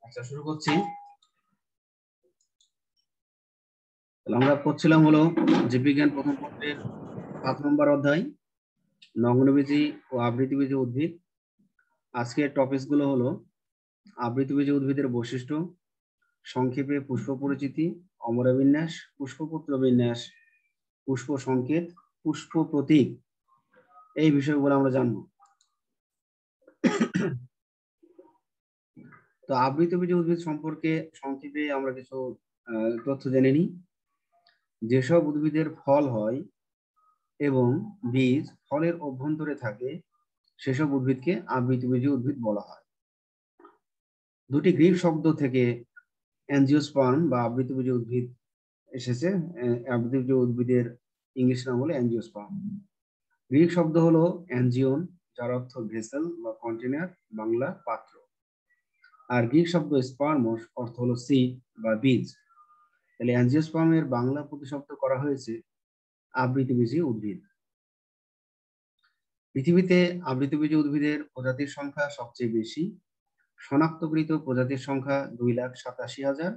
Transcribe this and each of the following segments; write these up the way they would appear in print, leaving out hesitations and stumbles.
আচ্ছা, শুরু করছি। আমরা করছিলাম হলো জীববিজ্ঞান প্রথম পত্রের 7 নম্বর অধ্যায় নগ্নবীজী ও আবৃতবীজী উদ্ভিদ। আজকের টপিকস গুলো হলো আবৃতবীজী উদ্ভিদের বৈশিষ্ট্য, সংক্ষেপে পুষ্প পরিচিতি, অমরাবিন্যাস, পুষ্পপত্র বিন্যাস, পুষ্প সংকেত, পুষ্প প্রতীক, এই বিষয়গুলো আমরা জানবো। তো আবৃতবীজী উদ্ভিদ সম্পর্কে সংক্ষেপে আমরা কিছু তথ্য জেনে নিই। যেসব উদ্ভিদের ফল হয় এবং বীজ ফলের অভ্যন্তরে থাকে সেসব উদ্ভিদকে আবৃতবীজী উদ্ভিদ বলা হয়। দুটি গ্রিক শব্দ থেকে অ্যাঞ্জিওস্পার্ম বা আবৃতবীজী উদ্ভিদ এসেছে। আবৃতবীজী উদ্ভিদের ইংলিশ নাম হলো অ্যাঞ্জিওস্পার্ম। গ্রিক শব্দ হলো অ্যাঞ্জিওন, যার অর্থ ভেসেল বা কন্টেনার, বাংলা পাত্র। আর গ্রিক শব্দ স্পার্মস অর্থ হলো সিড বা বীজ। তাহলে অ্যাঞ্জিওস্পার্মের বাংলা প্রতিশব্দ করা হয়েছে আবৃতবীজী উদ্ভিদ। পৃথিবীতে আবৃতবীজী উদ্ভিদের প্রজাতির সংখ্যা সবচেয়ে বেশি। শনাক্তকৃত প্রজাতির সংখ্যা 2,87,000।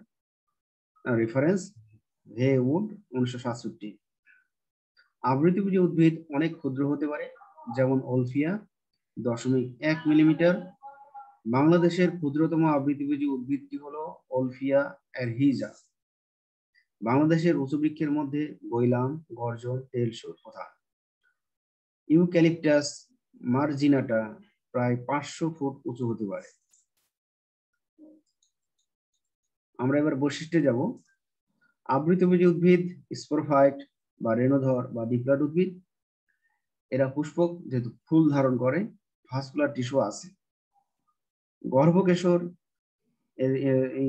Reference Heywood 1967। আবৃতবীজী উদ্ভিদ অনেক ক্ষুদ্র হতে পারে, যেমন ওলফিয়া 0.1 মিলিমিটার। বাংলাদেশের ক্ষুদ্রতম আবৃতবীজী উদ্ভিদটি হলো ওলফিয়া এরহিজা। বাংলাদেশের উঁচু বৃক্ষের মধ্যে গৈলাম, গর্জন, তেলসুর প্রধান। ইউক্যালিপটাস মার্জিনাটা প্রায় 500 ফুট উঁচু হতে পারে। আমরা এবার বৈশিষ্ট্যে যাব। আবৃতবীজী উদ্ভিদ স্পোরফাইট বা রেণুধর বা ডিপ্লয়েড উদ্ভিদ। এরা পুষ্পক, যেহেতু ফুল ধারণ করে, ভাস্কুলার টিস্যু আছে। গর্ভকেশর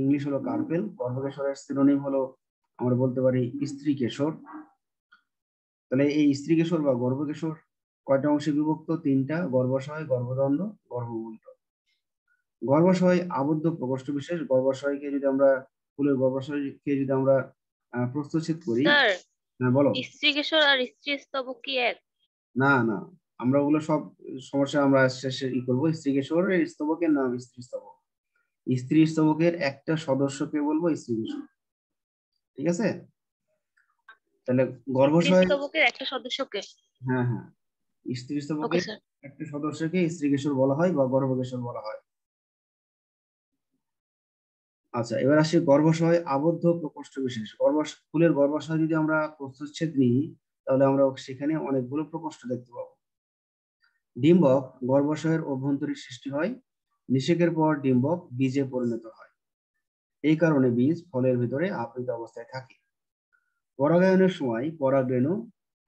ইংলিশ হলো কার্পেল। গর্ভকেশরের সিনোনিম হলো, আমরা বলতে পারি, স্ত্রী কেশর। তাহলে এই স্ত্রী কেশর বা গর্ভকেশর কয়টা অংশে বিভক্ত? 3টা: গর্ভাশয়, গর্ভদণ্ড, গর্ভমূল। গর্ভাশয় আবদ্ধ প্রকোষ্ঠ বিশেষ। গর্ভাশয়কে যদি আমরা ফুলের গর্ভাশয়কে যদি আমরা প্রস্থচ্ছেদ করি। স্যার, হ্যাঁ বলো। স্ত্রী কেশর আর স্ত্রী স্তবক কি এক? না না, আমরা ওগুলো সব সমস্যা আমরা শেষে করবো। স্ত্রী কেশরের স্তবকের নাম স্ত্রী স্তবক। স্ত্রী স্তবকের একটা সদস্যকে বলবো স্ত্রী কেশর। ঠিক আছে? তাহলে স্ত্রী গর্ভাশয়, স্তবকের একটা সদস্যকে। হ্যাঁ হ্যাঁ, স্ত্রী ওকে স্তবকের স্যার। একটা সদস্যকে স্ত্রী কেশর বলা হয় বা গর্ভকেশর বলা হয়। আচ্ছা, এবার আসি গর্ভাশয় আবদ্ধ প্রকোষ্ঠ বিশেষ। ফুলের গর্ভাশয় যদি আমরা প্রস্থচ্ছেদ নিই, তাহলে আমরা সেখানে অনেকগুলো প্রকোষ্ঠ দেখতে পাবো। ডিম্বক গর্ভাশয়ের অভ্যন্তরে সৃষ্টি হয়। নিষেকের পর ডিম্বক বীজে পরিণত হয়। এই কারণে বীজ ফলের ভিতরে আবৃত অবস্থায় থাকে। পরাগায়নের সময় পরাগরেণু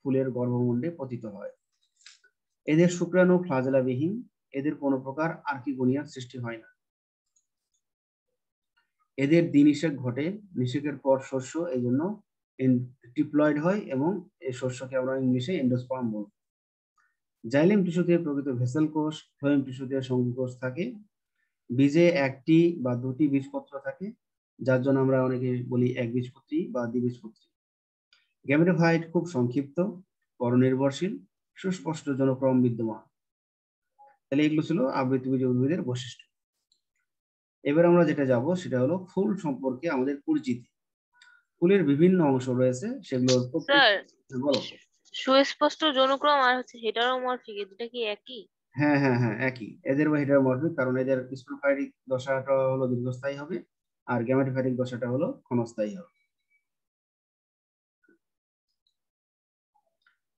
ফুলের গর্ভমুণ্ডে পতিত হয়। এদের শুক্রাণু ফ্লাজেলাবিহীন। এদের কোনো প্রকার আর্কিগোনিয়া সৃষ্টি হয় না। এদের দ্বিনিষেক ঘটে। নিষেকের পর শস্য, এই জন্য ডিপ্লয়েড হয় এবং এই শস্যকে আমরা ইংলিশে এন্ডোস্পার্ম বলব। জাইলেম টিস্যুতে প্রকৃত ভেসেল কোষ, ফ্লোয়েম টিস্যুতে সঙ্গী কোষ থাকে। বীজে একটি বা দুটি বীজপত্র থাকে, যার জন্য আমরা অনেকে বলি একবীজপত্রী বা দ্বিবীজপত্রী। গ্যামেটোফাইট খুব সংক্ষিপ্ত, পরনির্ভরশীল, সুস্পষ্ট জনক্রম বিদ্যমান। তাহলে এগুলো ছিল আবৃতবীজী উদ্ভিদের বৈশিষ্ট্য। এবার আমরা যেটা যাব সেটা হলো ফুল সম্পর্কে আমাদের পরিচিতি। ফুলের বিভিন্ন অংশ রয়েছে, সেগুলো স্যার, বলো। সুস্পষ্ট জনক্রম আর হেটারোমরফিক, এই দুটা কি একই? হ্যাঁ হ্যাঁ হ্যাঁ, একই। এদের বা হেটারোমরফিক, কারণ এদের স্পোরোফাইটিক দশাটা হলো দীর্ঘস্থায়ী হবে আর গ্যামেটোফাইটিক দশাটা হলো ক্ষণস্থায়ী হবে।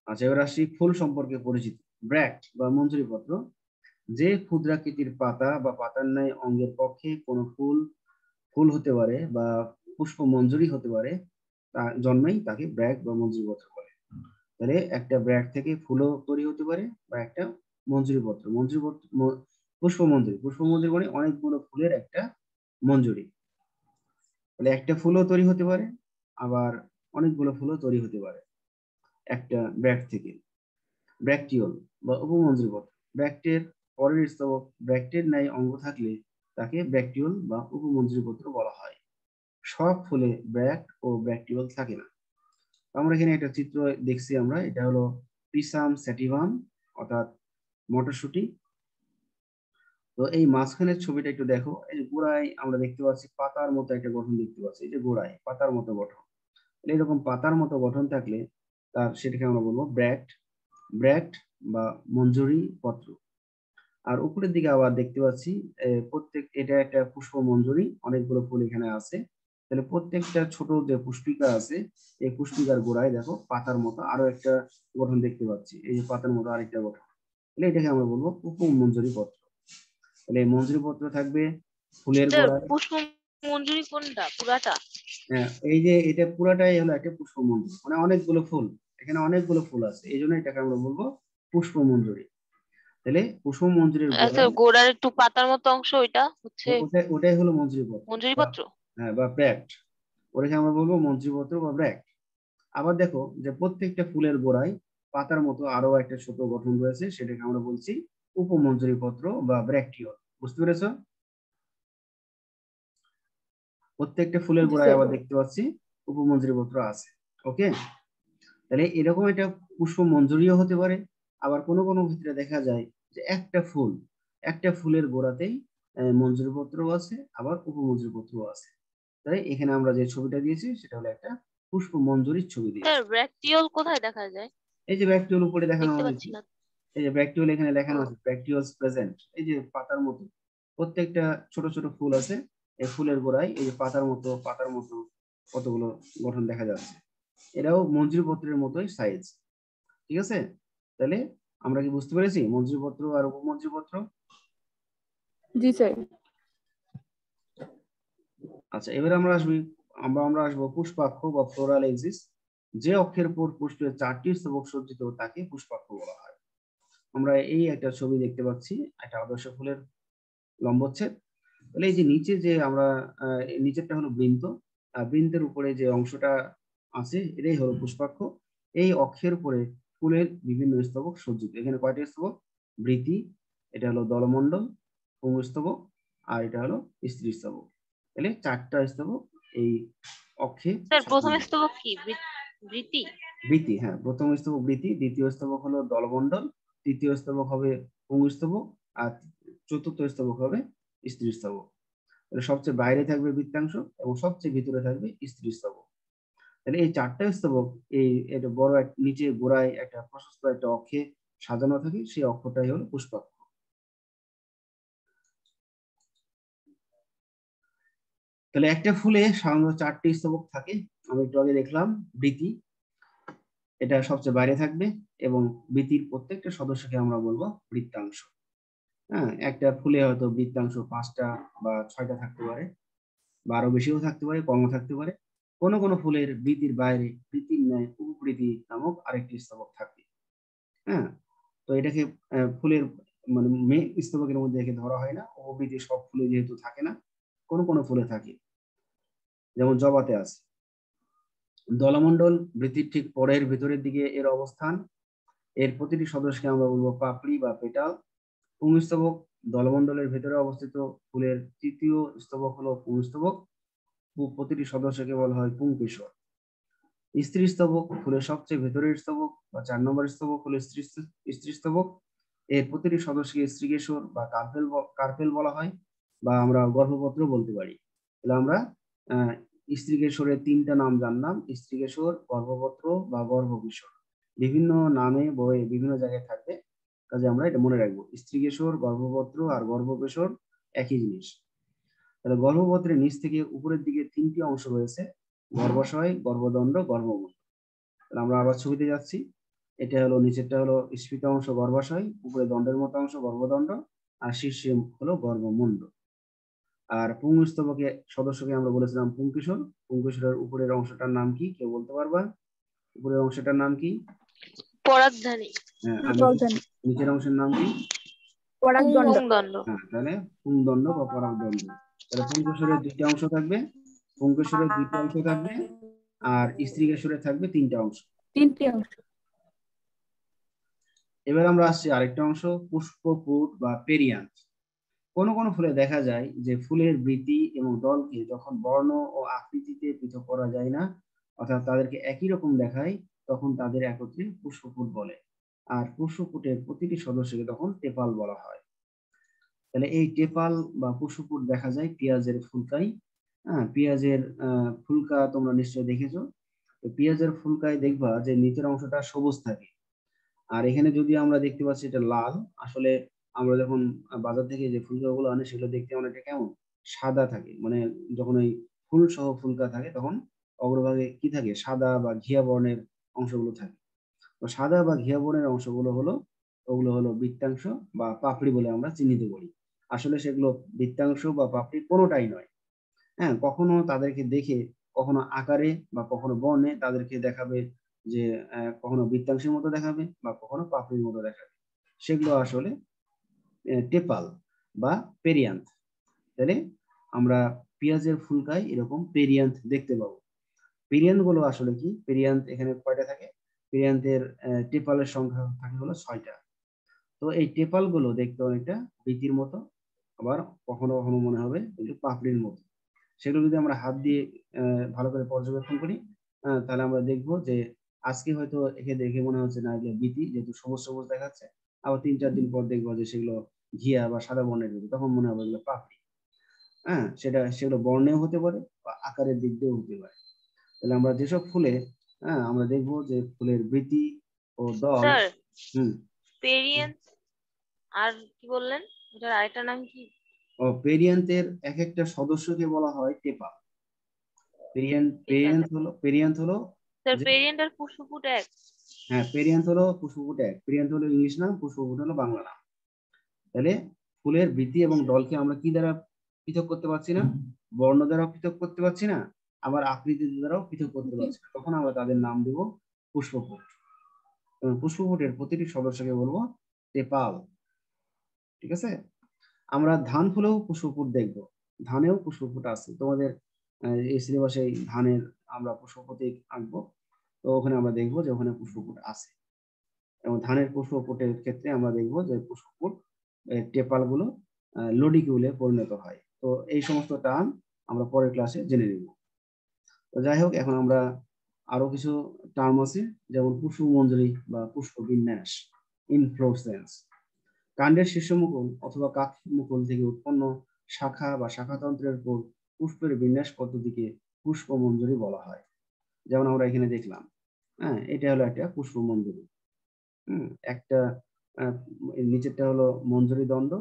আচ্ছা, এবার আসি ফুল সম্পর্কে পরিচিতি। ব্র্যাক্ট বা মঞ্জুরি পত্র, যে ক্ষুদ্রাকৃতির পাতা বা পাতার ন্যায় অঙ্গের পক্ষে কোনো ফুল হতে পারে বা পুষ্প মঞ্জুরি হতে পারে, তা জন্মেই তাকে ব্র্যাক্ট বা মঞ্জুরি পত্র বলে। তাহলে একটা ব্র্যাক্ট থেকে ফুলও তৈরি হতে পারে বা একটা মঞ্জুরি পত্র। পুষ্প মঞ্জুরি মানে অনেকগুলো ফুলের একটা মঞ্জুরি। তাহলে একটা ফুলও তৈরি হতে পারে, আবার অনেকগুলো ফুলও তৈরি হতে পারে একটা ব্র্যাক্ট থেকে। ব্র্যাকটিওল বা উপমঞ্জুরি পত্র, ব্র্যাক্টের পরের স্তবক ব্র্যাক্টের ন্যায় অঙ্গ থাকলে তাকে ব্র্যাকটিওল বা উপমঞ্জুরি পত্র বলা হয়। সব ফুলে ব্র্যাক্ট ও ব্র্যাকটিওল থাকে না। আমরা এখানে একটা চিত্র দেখছি, আমরা এটা হলো পিসাম স্যাটিভাম অর্থাৎ মটরশুটি। তো এই মাঝখানের ছবিটা একটু দেখো, এই যে গোড়ায় আমরা দেখতে পাচ্ছি পাতার মতো একটা গঠন দেখতে পাচ্ছি, এই যে গোড়ায় পাতার মতো গঠন। এরকম পাতার মতো গঠন থাকলে সেটাকে আমরা বলবো ব্র্যাক্ট, ব্র্যাক্ট বা মঞ্জুরি পত্র। আর উপরের দিকে আবার দেখতে পাচ্ছি এটা একটা পুষ্প মঞ্জুরি, অনেকগুলো ফুল এখানে আছে। তাহলে প্রত্যেকটা ছোট যে পুষ্পিকা আছে, এই পুষ্পিকার গোড়ায় দেখো পাতার মতো আরো একটা গঠন দেখতে পাচ্ছি, এই যে পাতার মতো আরেকটা গঠন। তাহলে এটাকে আমরা বলবো উপমঞ্জুরি পত্র। তাহলে এই মঞ্জুরি পত্র থাকবে ফুলের গোড়ায়। পুষ্প মঞ্জুরি কোনটা, পুরাটা? হ্যাঁ, এই যে এটা পুরাটাই হলো একটা পুষ্প মঞ্জুরি, মানে অনেকগুলো ফুল, এখানে অনেকগুলো ফুল আছে, এই জন্য এটাকে আমরা বলবো পুষ্প মঞ্জুরি। তাহলে পুষ্প মঞ্জুরির আচ্ছা, গোড়ায় গোড়ার একটু পাতার মতো অংশ ওইটা হচ্ছে ওটাই হলো মঞ্জুরি পত্র মঞ্জুরি বা পত্র। হ্যাঁ বা ব্র্যাক্ট, ওটাকে আমরা বলবো মঞ্জুরি পত্র বা ব্র্যাক্ট। আবার দেখো যে প্রত্যেকটা ফুলের গোড়ায় পাতার মতো আরো একটা ছোট গঠন রয়েছে, সেটাকে আমরা বলছি উপমঞ্জুরি পত্র বা ব্র্যাক্টিওল। বুঝতে পেরেছো? প্রত্যেকটা ফুলের জি গোড়ায় স্যার। আবার দেখতে পাচ্ছি উপমঞ্জুরি পত্র আছে। ওকে, তাহলে এরকম একটা পুষ্প মঞ্জুরিও হতে পারে। আবার কোনো কোনো ক্ষেত্রে দেখা যায় যে একটা ফুলের গোড়াতেই মঞ্জুরি পত্র আছে, আবার উপমঞ্জুরি পত্র আছে। তাই এখানে আমরা যে ছবিটা দিয়েছি সেটা হলো একটা পুষ্প মঞ্জুরির ছবি দিয়েছি। স্যার, ব্র্যাকটিওল কোথায় দেখা যায়? এই যে ব্যাকটিওল উপরে দেখানো দেখতে হয়েছে, পাচ্ছি না। এই যে ব্যাকটিওল এখানে দেখানো ও, আছে, ব্যাকটিওলস প্রেজেন্ট, এই যে পাতার মতো প্রত্যেকটা ছোট ছোট ফুল আছে, এই ফুলের গোড়ায় এই যে পাতার মতো কতগুলো গঠন দেখা যাচ্ছে। এটাও মঞ্জুরি পত্রের মতোই সাইজ। ঠিক আছে, তাহলে আমরা কি বুঝতে পেরেছি মঞ্জুরি পত্র আর উপমঞ্জুরি পত্র? জি স্যার। আচ্ছা, এবারে আমরা আসবো পুষ্পাক্ষ বা ফ্লোরাল এক্সিস। যে অক্ষের উপর পুষ্পের 4টি স্তবক সজ্জিত তাকে পুষ্পাক্ষ বলা হয়। আমরা এই একটা ছবি দেখতে পাচ্ছি, একটা আদর্শ ফুলের লম্বচ্ছেদ। তাহলে এই যে নিচে যে আমরা নিচেরটা হলো বৃন্ত, বৃন্তের উপরে যে অংশটা আছে এটাই হলো পুষ্পাক্ষ। এই অক্ষের উপরে ফুলের বিভিন্ন স্তবক সজ্জিত। এখানে কয়টা স্তবক? বৃতি, এটা হলো দলমণ্ডল, পুংস্তবক, আর এটা হলো স্ত্রী স্তবক। তাহলে 4টা স্তবক এই অক্ষে স্যার, প্রথম সাজানো। স্তবক কি? বৃতি? বৃতি, হ্যাঁ, প্রথম স্তবক বৃতি, দ্বিতীয় স্তবক হলো দলমণ্ডল, তৃতীয় স্তবক হবে পুংস্তবক, আর চতুর্থ স্তবক হবে স্ত্রী স্তবক। তাহলে সবচেয়ে বাইরে থাকবে বৃত্তাংশ এবং সবচেয়ে ভিতরে থাকবে স্ত্রী স্তবক। তাহলে এই 4টা স্তবক এটা বড় নিচে গোড়ায় একটা প্রশস্ত একটা অক্ষে সাজানো থাকে, সেই অক্ষটাই হলো পুষ্পাক্ষ। তাহলে একটা ফুলে সাধারণত 4টি স্তবক থাকে। আমি একটু আগে দেখলাম বৃতি, এটা সবচেয়ে বাইরে থাকবে, এবং বৃতির প্রত্যেকটা সদস্যকে আমরা বলবো বৃত্তাংশ। হ্যাঁ, একটা ফুলে হয়তো বৃত্তাংশ 5টা বা 6টা থাকতে পারে, বা আরো বেশিও থাকতে পারে, কমও থাকতে পারে। কোনো কোনো ফুলের বৃতির বাইরে বৃতির ন্যায় উপবৃতি নামক আরেকটি স্তবক থাকে। হ্যাঁ, তো এটাকে ফুলের মানে মেন স্তবকের মধ্যে একে ধরা হয় না। উপবৃতি সব ফুলে যেহেতু থাকে না, কোনো কোনো ফুলে থাকে, যেমন জবাতে আছে। দলমণ্ডল বৃতির ঠিক পরের ভিতরের দিকে এর অবস্থান। এর প্রতিটি সদস্যকে আমরা বলবো পাপড়ি বা পেটাল। পুংস্তবক দলমণ্ডলের ভেতরে অবস্থিত, ফুলের তৃতীয় স্তবক হলো পুংস্তবক, প্রতিটি সদস্যকে বলা হয় পুংকেশর। স্ত্রী স্তবক ফুলের সবচেয়ে ভেতরের স্তবক বা 4 নম্বর স্তবক হলো স্ত্রী স্তবক। এর প্রতিটি সদস্যকে স্ত্রীকেশর বা কার্পেল বলা হয়, বা আমরা গর্ভপত্র বলতে পারি। তাহলে আমরা আহ স্ত্রীকেশরের 3টা নাম জানলাম: স্ত্রীকেশর, গর্ভপত্র বা গর্ভকিশোর। বিভিন্ন নামে বইয়ে বিভিন্ন জায়গায় থাকবে, কাজে আমরা এটা মনে রাখবো, স্ত্রীকেশর, গর্ভপত্র আর গর্ভকিশোর একই জিনিস। তাহলে গর্ভপত্রের নিচ থেকে উপরের দিকে 3টি অংশ রয়েছে: গর্ভাশয়, গর্ভদণ্ড, গর্ভমুণ্ড। তাহলে আমরা আবার ছবিতে যাচ্ছি। এটা হলো নিচেরটা হলো স্ফীত অংশ গর্ভাশয়, উপরে দণ্ডের মতো অংশ গর্ভদণ্ড, আর শীর্ষে হলো গর্ভমুণ্ড। আর পুংস্তবকে সদস্যকে আমরা বলেছিলাম পুংকেশর। পুংকেশরের উপরের অংশটার নাম কি, কেউ বলতে পারবা? উপরের অংশটার নাম কি? পরাগধানী। হ্যাঁ, আর পরাগদণ্ড। নিচের অংশের নাম কি? পরাগদণ্ড। পুংদণ্ড। হ্যাঁ, তাহলে পুংদণ্ড বা পরাগদণ্ড। তাহলে পুংকেশরের 2টা অংশ থাকবে, পুংকেশরের 2টা অংশ থাকবে, আর স্ত্রীকেশরের থাকবে 3টা অংশ। 3টি অংশ। এবার আমরা আসছি আরেকটা অংশ, পুষ্পপুট বা পেরিয়ান্থ। কোনো কোনো ফুলে দেখা যায় যে ফুলের বৃতি এবং দলকে যখন বর্ণ ও আকৃতিতে পৃথক করা যায় না, অর্থাৎ তাদেরকে একই রকম দেখায়, তখন তাদের একত্রে পুষ্পপুট বলে। আর পুষ্পপুটের প্রতিটি সদস্যকে তখন টেপাল বলা হয়। তাহলে এই টেপাল বা পুষ্পপুট দেখা যায় পেঁয়াজের ফুলকায়। হ্যাঁ, পেঁয়াজের ফুলকা তোমরা নিশ্চয়ই দেখেছো। তো পেঁয়াজের ফুলকায় দেখবা যে নিচের অংশটা সবুজ থাকে, আর এখানে যদি আমরা দেখতে পাচ্ছি এটা লাল। আসলে আমরা যখন বাজার থেকে যে ফুলকাগুলো আনি সেগুলো দেখতে অনেকটা কেমন সাদা থাকে, মানে যখন ওই ফুল সহ ফুলকা থাকে তখন অগ্রভাগে কি থাকে, সাদা বা ঘিয়া বর্ণের অংশগুলো থাকে। তো সাদা বা ঘিয়া বর্ণের অংশগুলো হলো, ওগুলো হলো বৃত্তাংশ বা পাপড়ি বলে আমরা চিহ্নিত করি। আসলে সেগুলো বৃত্তাংশ বা পাপড়ি কোনোটাই নয়। হ্যাঁ, কখনো তাদেরকে দেখে কখনো আকারে বা কখনো বর্ণে তাদেরকে দেখাবে যে কখনো বৃত্তাংশের মতো দেখাবে বা কখনো পাপড়ির মতো দেখাবে। সেগুলো আসলে টেপাল বা পেরিয়ান্থ। তাহলে আমরা পেঁয়াজের ফুলকায় এরকম পেরিয়ান্থ দেখতে পাবো। পেরিয়ান্থ গুলো আসলে কি, পেরিয়ান্থ এখানে কয়টা থাকে, পেরিয়ান্থের টেপালের সংখ্যা থাকে হলো 6টা। তো এই টেপাল গুলো দেখতে অনেকটা বীতির মতো, আবার কখনো কখনো মনে হবে একটু পাপড়ির মতো। সেগুলো যদি আমরা হাত দিয়ে ভালো করে পর্যবেক্ষণ করি, তাহলে আমরা দেখবো যে আজকে হয়তো একে দেখে মনে হচ্ছে না এগুলো বিতি, যেহেতু সবুজ সবুজ দেখাচ্ছে। আবার 3-4 দিন পর দেখবো যে সেগুলো ঘিয়া বা সাদা বর্ণের হবে, তখন মনে হবে এগুলো পাপড়ি। হ্যাঁ, সেগুলো বর্ণেও হতে পারে বা আকারের দিক দিয়েও হতে পারে। তাহলে আমরা যেসব ফুলে, হ্যাঁ, আমরা দেখবো যে ফুলের বৃতি ও দল। স্যার, হুম। পেরিয়েন্স আর কি বললেন, এটার আরেকটা নাম কি? ও, পেরিয়ান্থের এক একটা সদস্যকে বলা হয় টেপা। ঠিক আছে পেরিয়ান্থ হলো স্যার, যে, পেরিয়েন্ট আর পুষ্পপুট এক? হ্যাঁ, পেরিয়ান্থ হলো পুষ্পপুট এক, পেরিয়ান্থ হলো ইংলিশ নাম, পুষ্পপুট হলো বাংলা নাম। তাহলে ফুলের বৃতি এবং আচ্ছা, দলকে আমরা কি দ্বারা পৃথক করতে পারছি না, বর্ণ দ্বারাও পৃথক করতে পারছি না, আবার আকৃতি দ্বারাও পৃথক করতে পারছি না, তখন আমরা তাদের নাম দেব পুষ্পপুট। এবং পুষ্পপুটের প্রতিটি সদস্যকে বলবো টেপাল। ঠিক আছে। আমরা ধান ফুলেও পুষ্পপুট দেখবো, ধানেও পুষ্পপুট আছে তোমাদের। এই সিলেবাসে ধানের আমরা পুষ্পপুট আঁকবো। তো ওখানে আমরা দেখবো যে ওখানে পুষ্পপুট আছে, এবং ধানের পুষ্পপুটের ক্ষেত্রে আমরা দেখবো যে পুষ্পপুট টেপাল গুলো লডিকিউলে পরিণত হয়। তো এই সমস্ত টার্ম আমরা পরের ক্লাসে জেনে নিব। তো যাই হোক, এখন আমরা আরো কিছু টার্ম আছে, যেমন পুষ্পমঞ্জরি বা পুষ্পবিন্যাস, ইনফ্লোরেসেন্স। কাণ্ডের শীর্ষমুকুল অথবা কাক্ষিমুকুল থেকে উৎপন্ন শাখা বা শাখাতন্ত্রের উপর পুষ্পের বিন্যাস পদ্ধতিকে পুষ্পমঞ্জরি বলা হয়। যেমন আমরা এখানে দেখলাম, হ্যাঁ, এটা হলো একটা পুষ্পমঞ্জরি। একটা আহ, নিচেরটা হলো মঞ্জরি দণ্ড,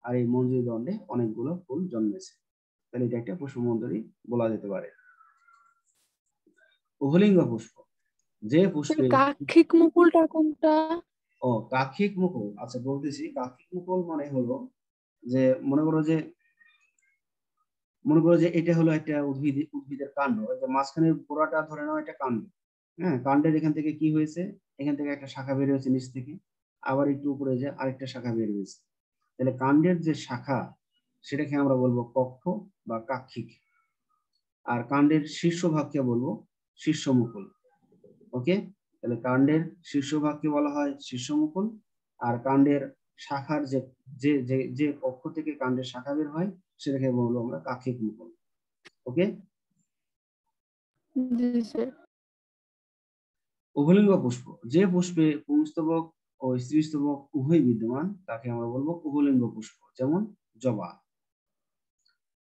আর এই মঞ্জরি দণ্ডে অনেকগুলো ফুল জন্মেছে, তাহলে এটা একটা পুষ্পমঞ্জরি বলা যেতে পারে। উভলিঙ্গ পুষ্প, যে পুষ্পে, কাক্ষিক মুকুলটা কোনটা? ও, কাক্ষিক মুকুল, আচ্ছা বলতেছি। কাক্ষিক মুকুল মানে হলো যে, মনে করো যে এটা হলো একটা উদ্ভিদের কাণ্ড, যে মাঝখানের গোড়াটা ধরে নাও একটা কাণ্ড। হ্যাঁ, কাণ্ডের এখান থেকে কি হয়েছে, এখান থেকে একটা শাখা বের হয়েছে নিচ থেকে, আবার একটু উপরে যে আরেকটা শাখা বের হয়েছে। তাহলে কাণ্ডের যে শাখা সেটাকে আমরা বলবো কক্ষ বা কাক্ষিক। আর কাণ্ডের শীর্ষভাগকে বলবো শীর্ষমুকুল। ওকে। তাহলে কাণ্ডের শীর্ষভাগকে বলা হয় শীর্ষমুকুল, আর কাণ্ডের শাখার যে যে যে যে কক্ষ থেকে কাণ্ডের শাখা বের হয় সেটাকে বলবো আমরা কাক্ষিক মুকুল। ওকে। জি স্যার। উভলিঙ্গ পুষ্প, যে পুষ্পে পুংস্তবক ও স্ত্রীস্তবক উভয় বিদ্যমান তাকে আমরা বলবো উভলিঙ্গ পুষ্প, যেমন জবা।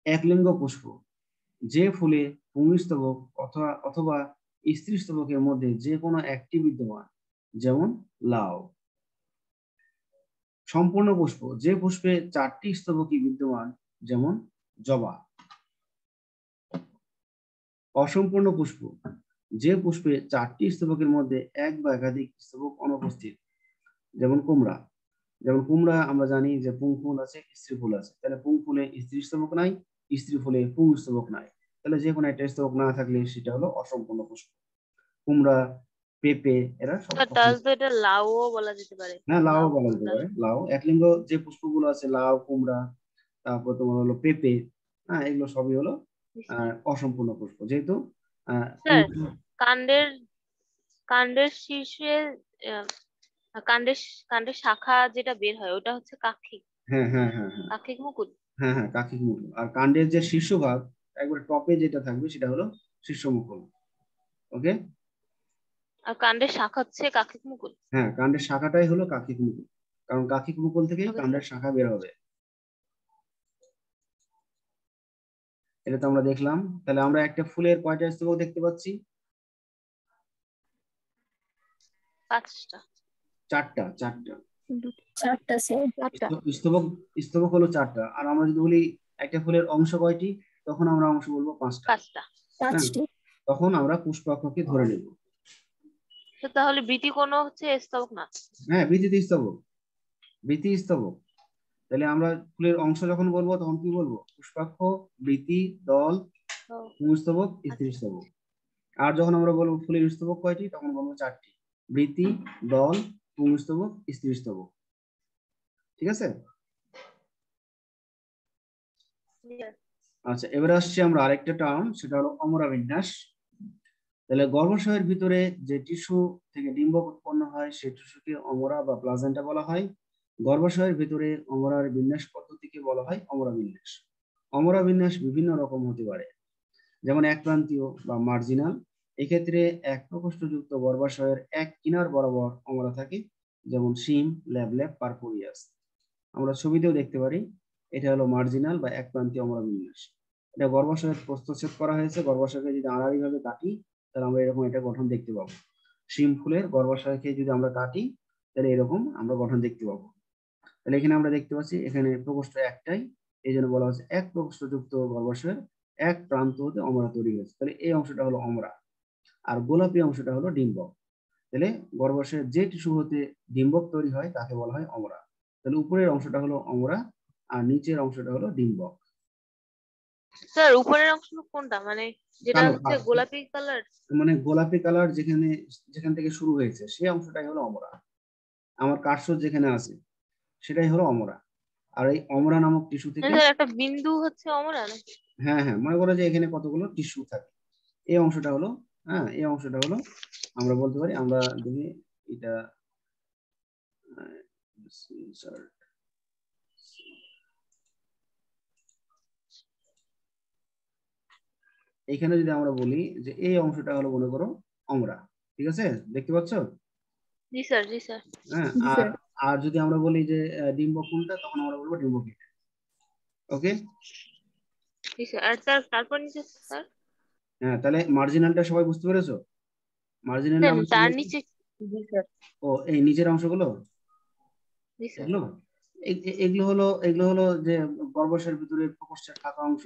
একলিঙ্গ পুষ্প, যে ফুলে পুংস্তবক অথবা অথবা স্ত্রীস্তবকের মধ্যে যে কোনো একটি বিদ্যমান, যেমন লাউ। সম্পূর্ণ পুষ্প, যে পুষ্পে 4টি স্তবকই বিদ্যমান, যেমন জবা। অসম্পূর্ণ পুষ্প, যে পুষ্পে 4টি স্তবকের মধ্যে এক বা একাধিক স্তবক অনুপস্থিত, যেমন কুমড়া। যেমন কুমড়া আমরা জানি যে পুং ফুল আছে, স্ত্রী ফুল আছে, তাহলে পুং ফুলে স্ত্রী স্তবক নাই, স্ত্রী ফুলে পুং স্তবক নাই, তাহলে যে কোনো একটা স্তবক না থাকলে সেটা হলো অসম্পূর্ণ পুষ্প। কুমড়া, পেঁপে, এরা সব তাহলে তো এটা লাউও বলা যেতে পারে। হ্যাঁ, লাউ লাউ বলা যেতে কুমড়া। পারে। লাউ একলিঙ্গ যে পুষ্পগুলো আছে, লাউ, কুমড়া, তারপর তোমার হলো পেঁপে, হ্যাঁ, এগুলো সবই হলো অসম্পূর্ণ পুষ্প, যেহেতু স্যার, কাণ্ডের কাণ্ডের শীর্ষে আহ, কাণ্ডের কাণ্ডের শাখা যেটা বের হয় ওটা হচ্ছে কাক্ষিক হ্যাঁ হ্যাঁ হ্যাঁ হ্যাঁ কাক্ষিক মুকুল। হ্যাঁ হ্যাঁ, কাক্ষিক মুকুল। আর কাণ্ডের যে শীর্ষভাগ একবার টপে যেটা থাকবে সেটা হলো শীর্ষ মুকুল। ওকে। আর কাণ্ডের শাখা হচ্ছে কাক্ষিক মুকুল। হ্যাঁ, কাণ্ডের শাখাটাই হলো কাক্ষিক মুকুল, কারণ কাক্ষিক মুকুল থেকেই ওকে স্যার। কাণ্ডের শাখা বের হবে। এটা তো আমরা দেখলাম। তাহলে আমরা একটা ফুলের কয়টা স্তবক দেখতে পাচ্ছি? 5টা। চারটা। চারটা স্যার। চারটা। স্তবক স্তবক হলো 4টা। আর আমরা যদি বলি একটা ফুলের অংশ কয়টি, তখন আমরা অংশ বলবো 5টা। 5টা। হ্যাঁ, তখন আমরা পুষ্পাক্ষকে ধরে নেব। তো তাহলে বৃতি কোনো হচ্ছে স্তবক না? হ্যাঁ, বৃতি স্তবক, বৃতি স্তবক। তাহলে আমরা ফুলের অংশ যখন বলবো তখন কি বলবো? পুষ্পাক্ষ, বৃতি, দল, পুংস্তবক, স্ত্রীস্তবক। আর যখন আমরা বলবো ফুলের স্তবক কয়টি, তখন বলবো 4টি: বৃতি, দল, পুংস্তবক, স্ত্রীস্তবক। ঠিক আছে? আচ্ছা, এবারে আসছি আমরা আরেকটা টার্ম, সেটা হলো অমরা বিন্যাস। তাহলে গর্ভাশয়ের ভিতরে যে টিস্যু থেকে ডিম্বক উৎপন্ন হয় সেই টিস্যুকে অমরা বা প্লাজেন্টা বলা হয়। গর্ভাশয়ের ভিতরে অমরার বিন্যাস পদ্ধতিকে বলা হয় অমরা বিন্যাস। অমরা বিন্যাস বিভিন্ন রকম হতে পারে, যেমন একপ্রান্তীয় বা মার্জিনাল। এক্ষেত্রে এক প্রকোষ্ঠযুক্ত গর্ভাশয়ের এক কিনার বরাবর অমরা থাকে, যেমন শিম, ল্যাবল্যাব, পারপোরিয়াস। আমরা ছবিতেও দেখতে পারি। এটা হলো মার্জিনাল বা একপ্রান্তীয় অমরা বিন্যাস। এটা গর্ভাশয়ের প্রস্থচ্ছেদ করা হয়েছে। গর্ভাশয়কে যদি আড়াআড়ি ভাবে কাটি, তাহলে আমরা এরকম এটা গঠন দেখতে পাবো। শিম ফুলের গর্ভাশয়কে যদি আমরা কাটি, তাহলে এরকম আমরা গঠন দেখতে পাবো। তাহলে এখানে আমরা দেখতে পাচ্ছি এখানে প্রকোষ্ঠ একটাই, এই জন্য বলা হচ্ছে এক প্রকোষ্ঠযুক্ত গর্ভাশয়ের এক প্রান্ত হতে অমরা তৈরি হয়েছে। তাহলে এই অংশটা হলো অমরা, আর গোলাপি অংশটা হলো ডিম্বক। তাহলে গর্ভাশয়ের যে টিস্যু হতে ডিম্বক তৈরি হয় তাকে বলা হয় অমরা। তাহলে উপরের অংশটা হলো অমরা, আর নিচের অংশটা হলো ডিম্বক। স্যার উপরের অংশ কোনটা, মানে যেটা কালো, হচ্ছে গোলাপি কালার? মানে গোলাপি কালার যেখান থেকে শুরু হয়েছে সেই অংশটাই হলো অমরা। আমার কার্সর যেখানে আছে সেটাই হলো অমরা। আর এই অমরা নামক টিস্যু থেকে, স্যার একটা বিন্দু হচ্ছে অমরা নাকি? হ্যাঁ হ্যাঁ, মনে করো যে এখানে কতগুলো টিস্যু থাকে, এই অংশটা হলো, হ্যাঁ এই অংশটা হলো আমরা বলতে পারি, আমরা দেখি এটা এখানে যদি আমরা বলি যে এই অংশটা হলো মনে করো অমরা। ঠিক আছে, দেখতে পাচ্ছ? জি স্যার, জি স্যার। হ্যাঁ, আর আর যদি আমরা বলি যে ডিম্বক কোনটা, তখন আমরা বলবো ডিম্বক এটা। ওকে, জি স্যার। আর স্যার তারপর নিচে স্যার? হ্যাঁ, তাহলে মার্জিনালটা সবাই বুঝতে পেরেছো? মার্জিনাল নাম তার নিচে? জি স্যার। ও এই নিচের অংশগুলো, জি স্যার। এগুলো এগুলো হলো যে গর্ভাশয়ের ভিতরে প্রকোষ্ঠের ফাঁকা অংশ,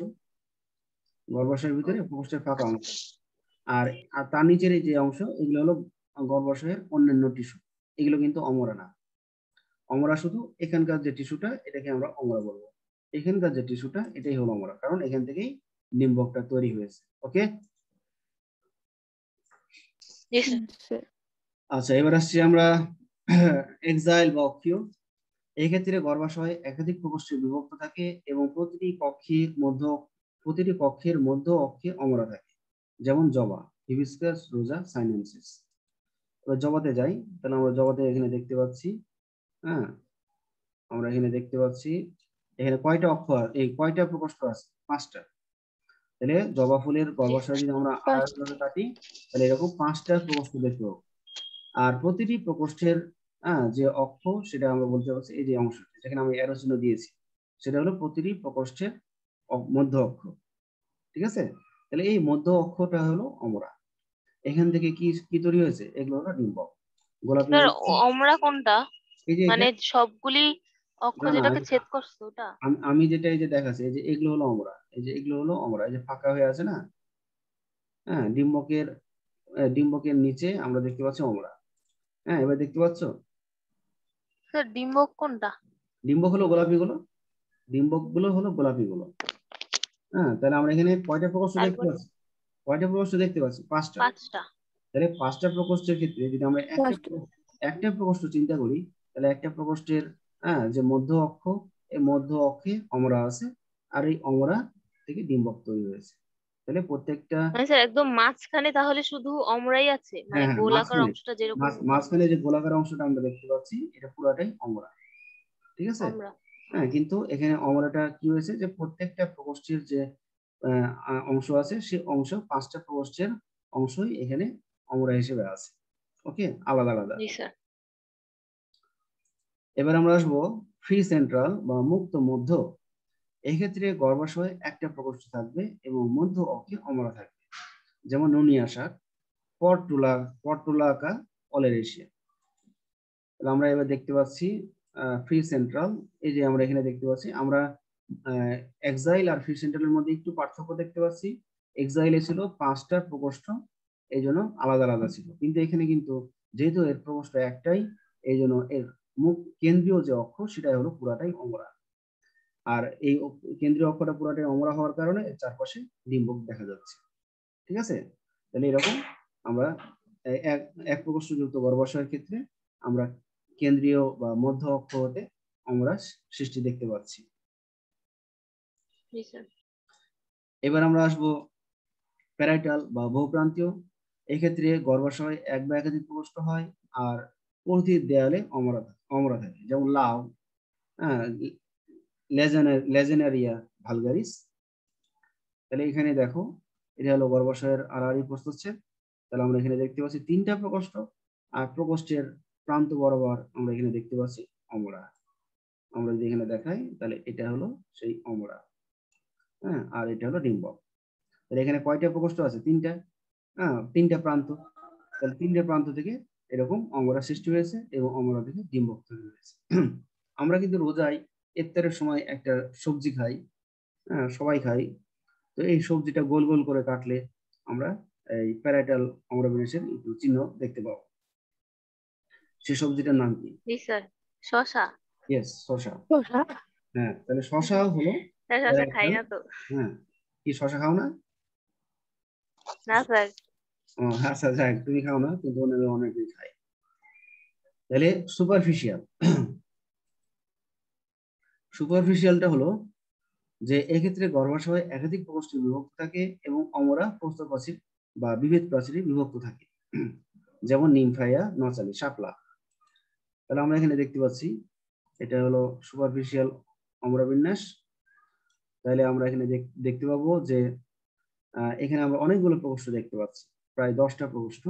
গর্ভাশয়ের ভিতরে প্রকোষ্ঠের ফাঁকা অংশ। আর আর তার নিচের এই যে অংশ, এগুলো হলো গর্ভাশয়ের অন্যান্য টিস্যু। এগুলো কিন্তু অমরা না। অমরা শুধু এখানকার যে টিস্যুটা, এটাকে আমরা অমরা বলবো। এখানকার যে টিস্যুটা, এটাই হলো অমরা, কারণ এখান থেকেই ডিম্বকটা তৈরি হয়েছে। ওকে, জি স্যার। আচ্ছা, এবার আসছি আমরা এক্সাইল বা অক্ষীয়। এই ক্ষেত্রে গর্ভাশয় একাধিক প্রকোষ্ঠে বিভক্ত থাকে এবং প্রতিটি কক্ষের মধ্য অক্ষে অমরা থাকে, যেমন জবা, হিবিস্কাস, রোজা, সাইনেনসিস। এবার জবাতে যাই, তাহলে আমরা জবাতে এখানে দেখতে পাচ্ছি, হ্যাঁ আমরা এখানে দেখতে পাচ্ছি এখানে কয়টা অক্ষ, এই কয়টা প্রকোষ্ঠ আছে? 5টা। তাহলে জবা ফুলের গর্ভাশয় যদি আমরা আড়াআড়িভাবে কাটি, তাহলে এরকম 5টা প্রকোষ্ঠ দেখতে পাবো। আর প্রতিটি প্রকোষ্ঠের যে অক্ষ, সেটা আমরা বলতে পারছি এই যে অংশটি যেখানে আমি অ্যারো চিহ্ন দিয়েছি, সেটা হলো প্রতিটি প্রকোষ্ঠের মধ্য অক্ষ। ঠিক আছে, তাহলে এই মধ্য অক্ষটা হলো অমরা। এখান থেকে কি কি তৈরি হয়েছে? এগুলো হলো ডিম্বক। গোলাপি স্যার অমরা কোনটা, এই যে মানে সবগুলি অক্ষ না না, যেটাকে ছেদ করছে ওটা? আমি যেটা এই যে দেখাচ্ছি, এই যে এগুলো হলো অমরা, এই যে এগুলো হলো অমরা, এই যে ফাঁকা হয়ে আছে না, হ্যাঁ ডিম্বকের নিচে আমরা দেখতে পাচ্ছি অমরা। হ্যাঁ, এবার দেখতে পাচ্ছ? স্যার ডিম্বক কোনটা? ডিম্বক হলো গোলাপি গুলো, ডিম্বক গুলো হলো গোলাপি গুলো। হ্যাঁ, তাহলে আমরা এখানে কয়টা প্রকোষ্ঠ দেখতে তারপরে? পাচ্ছি? কয়টা প্রকোষ্ঠ দেখতে পাচ্ছি? 5টা। 5টা। তাহলে 5টা প্রকোষ্ঠের ক্ষেত্রে যদি আমরা একটা প্রকোষ্ঠ চিন্তা করি, তাহলে একটা প্রকোষ্ঠের যে মধ্য অক্ষ, এই মধ্য অক্ষে অমরা আছে, আর এই অমরা থেকে ডিম্বক তৈরি হয়েছে। তাহলে প্রত্যেকটা, মানে স্যার একদম মাঝখানে তাহলে শুধু অমরাই আছে, মানে হ্যাঁ হ্যাঁ, গোলাকার অংশটা যেরকম মাঝখানে যে গোলাকার অংশটা আমরা দেখতে পাচ্ছি, এটা পুরাটাই অমরা। ঠিক আছে, অমরা? হ্যাঁ, কিন্তু এখানে অমরাটা কি হয়েছে যে প্রত্যেকটা প্রকোষ্ঠের যে অংশ আছে, সেই অংশ 5টা প্রকোষ্ঠের অংশই এখানে অমরা হিসেবে আছে। ওকে, আলাদা আলাদা। জি স্যার। এবার আমরা আসবো ফ্রি সেন্ট্রাল বা মুক্ত মধ্য। এক্ষেত্রে গর্ভাশয়ে একটা প্রকোষ্ঠ থাকবে এবং মধ্য অক্ষে অমরা থাকবে, যেমন নুনিয়া শাক, পট্টুলাকা অলেরেশিয়া। তাহলে আমরা এবার দেখতে পাচ্ছি ফ্রি সেন্ট্রাল। এই যে আমরা এখানে দেখতে পাচ্ছি, আমরা এক্সাইল আর ফ্রি সেন্ট্রালের মধ্যে একটু পার্থক্য দেখতে পাচ্ছি। এক্সাইলে ছিল 5টা প্রকোষ্ঠ, এই জন্য আলাদা আলাদা ছিল, কিন্তু এখানে কিন্তু যেহেতু এর প্রকোষ্ঠ একটাই, এই জন্য এর মুখ কেন্দ্রীয় যে অক্ষ সেটাই হলো পুরাটাই অমরা। আর এই কেন্দ্রীয় অক্ষটা পুরাটাই অমরা হওয়ার কারণে এর চারপাশে ডিম্বক দেখা যাচ্ছে। ঠিক আছে, তাহলে এরকম আমরা এক প্রকোষ্ঠযুক্ত গর্ভাশয়ের ক্ষেত্রে আমরা কেন্দ্রীয় বা মধ্য অক্ষ হতে আমরা সৃষ্টি দেখতে পাচ্ছি। এবার আমরা আসবো প্যারাইটাল বা বহুপ্রান্তীয়। এক্ষেত্রে গর্ভাশয় এক বা একাধিক প্রকোষ্ঠ হয় আর প্রতিটি দেয়ালে অমরা থাকে, যেমন লাউ, লেজেনারিয়া ভালগারিস। তাহলে এখানে দেখো, এটা হলো গর্ভাশয়ের আড়াআড়ি প্রস্থচ্ছেদ। তাহলে আমরা এখানে দেখতে পাচ্ছি 3টা প্রকোষ্ঠ, আর প্রকোষ্ঠের প্রান্ত বরাবর আমরা এখানে দেখতে পাচ্ছি অমরা। আমরা যদি এখানে দেখাই তাহলে এটা হলো সেই অমরা, আর এটা হলো ডিম্বক। তাহলে এখানে কয়টা প্রকোষ্ঠ আছে? 3টা, 3টা প্রান্ত। তাহলে 3টে প্রান্ত থেকে এরকম অমরা সৃষ্টি হয়েছে এবং অমরা থেকে ডিম্বক তৈরি হয়েছে। আমরা কিন্তু রোজায় ইফতারের সময় একটা সবজি খাই, সবাই খাই। তো এই সবজিটা গোল গোল করে কাটলে আমরা এই প্যারাইটাল অমরা বিন্যাসের একটু চিহ্ন দেখতে পাবো। সেই সবজিটার নাম কি? জি স্যার, শসা। ইয়েস, শসা। হ্যাঁ, তাহলে শসাও হলো শসা খাই না তো। হ্যাঁ, কি শসা খাও না? না স্যার। ও আচ্ছা, যাক, তুমি খাও না, কিন্তু অনেকেই খায়। তাহলে সুপারফিশিয়ালটা হলো যে এক্ষেত্রে গর্ভাশয় একাধিক প্রকোষ্ঠে বিভক্ত থাকে এবং অমরা প্রস্থপ্রাচীর বা বিভেদ প্রাচীরে বিভক্ত থাকে, যেমন নিমফাইয়া, নচালি, শাপলা। তাহলে আমরা এখানে দেখতে পাচ্ছি এটা হলো সুপারফিশিয়াল অমরা বিন্যাস। তাহলে আমরা এখানে দেখতে পাবো যে এখানে আমরা অনেকগুলো প্রকোষ্ঠ দেখতে পাচ্ছি, প্রায় 10টা প্রকোষ্ঠ,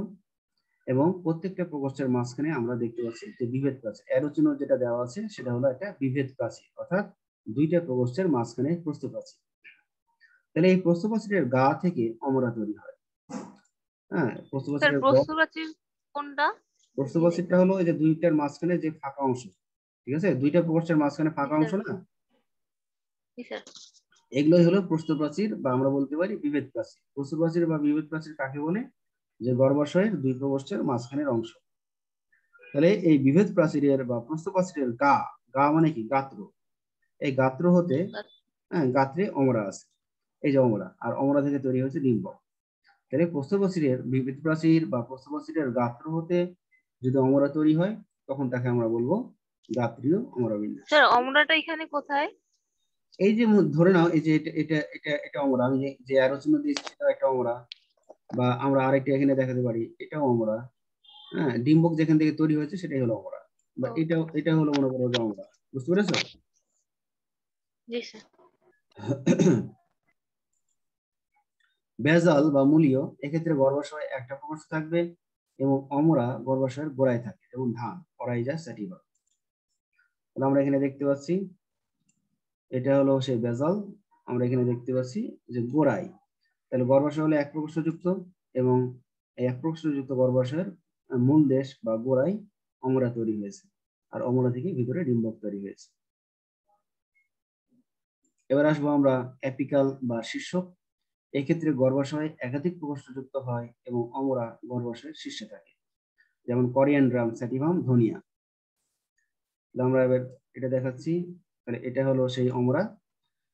এবং প্রত্যেকটা প্রকোষ্ঠের মাঝখানে আমরা দেখতে পাচ্ছি যে বিভেদ প্রাচীর, অ্যারো চিহ্ন যেটা দেওয়া আছে সেটা হলো একটা বিভেদ প্রাচীর, অর্থাৎ 2টা প্রকোষ্ঠের মাঝখানে প্রস্থপ্রাচীর। তাহলে এই প্রস্থপ্রাচীরের গা থেকে অমরা তৈরি হয়। প্রস্থপ্রাচীরের কোনটা? প্রস্থপ্রাচীরটা হলো এই যে 2টার মাঝখানে যে ফাঁকা অংশ, ঠিক আছে, 2টা প্রকোষ্ঠের মাঝখানে ফাঁকা অংশ না, এগুলোই হলো প্রস্থপ্রাচীর, বা আমরা বলতে পারি বিভেদ প্রাচীর। প্রস্থপ্রাচীর বা বিভেদ প্রাচীর কাকে বলে? যে গর্ভাশয়ের 2 প্রকোষ্ঠের মাঝখানের অংশ। তাহলে এই বিভেদ প্রাচীরের বা প্রস্থপ্রাচীরের গা মানে কি? গাত্র। এই গাত্র হতে গাত্রে অমরা আছে, এই যে অমরা, আর অমরা থেকে তৈরি হয়েছে ডিম্বক। তাহলে প্রস্থপ্রাচীরের বিভেদ প্রাচীর বা প্রস্থপ্রাচীরের গাত্র হতে যদি অমরা তৈরি হয়, তখন তাকে আমরা বলবো গাত্রীয় অমরা বিন্যাস। স্যার, অমরাটা এখানে কোথায়? এই যে ধরে নাও, এই যে এটা অমরা, আমি যে অ্যারো চিহ্ন দিয়েছি সেটা একটা অমরা, বা আমরা আরেকটা এখানে দেখাতে পারি, এটাও অমরা। ডিম্বক যেখান থেকে তৈরি হয়েছে সেটাই হলো অমরা, বা এটা হলো মনে করো যে অমরা। বুঝতে পেরেছো? জি স্যার। বেজাল বা মূলীয়, এক্ষেত্রে গর্ভাশয়ে একটা প্রকোষ্ঠ থাকবে এবং অমরা গর্ভাশয়ের গোড়ায় থাকে, যেমন ধান, অরাইজা, স্যাটিভা। আমরা এখানে দেখতে পাচ্ছি এটা হলো সেই বেজাল। আমরা এখানে দেখতে পাচ্ছি যে গোড়ায়, তাহলে গর্ভাশয় হলো এক প্রকোষ্ঠযুক্ত, এবং এই এক প্রকোষ্ঠযুক্ত গর্ভাশয়ের মূল দেশ বা গোড়ায় অমরা তৈরি হয়েছে, আর অমরা থেকে ভিতরে ডিম্বক তৈরি হয়েছে। এবার আসবো আমরা অ্যাপিকাল বা শীর্ষক। এক্ষেত্রে গর্ভাশয় একাধিক প্রকোষ্ঠযুক্ত হয় এবং অমরা গর্ভাশয়ের শীর্ষে থাকে, যেমন করিয়ান্ড্রাম, স্যাটিভাম, ধনিয়া। আমরা এবার এটা দেখাচ্ছি। তাহলে এটা হলো সেই অমরা।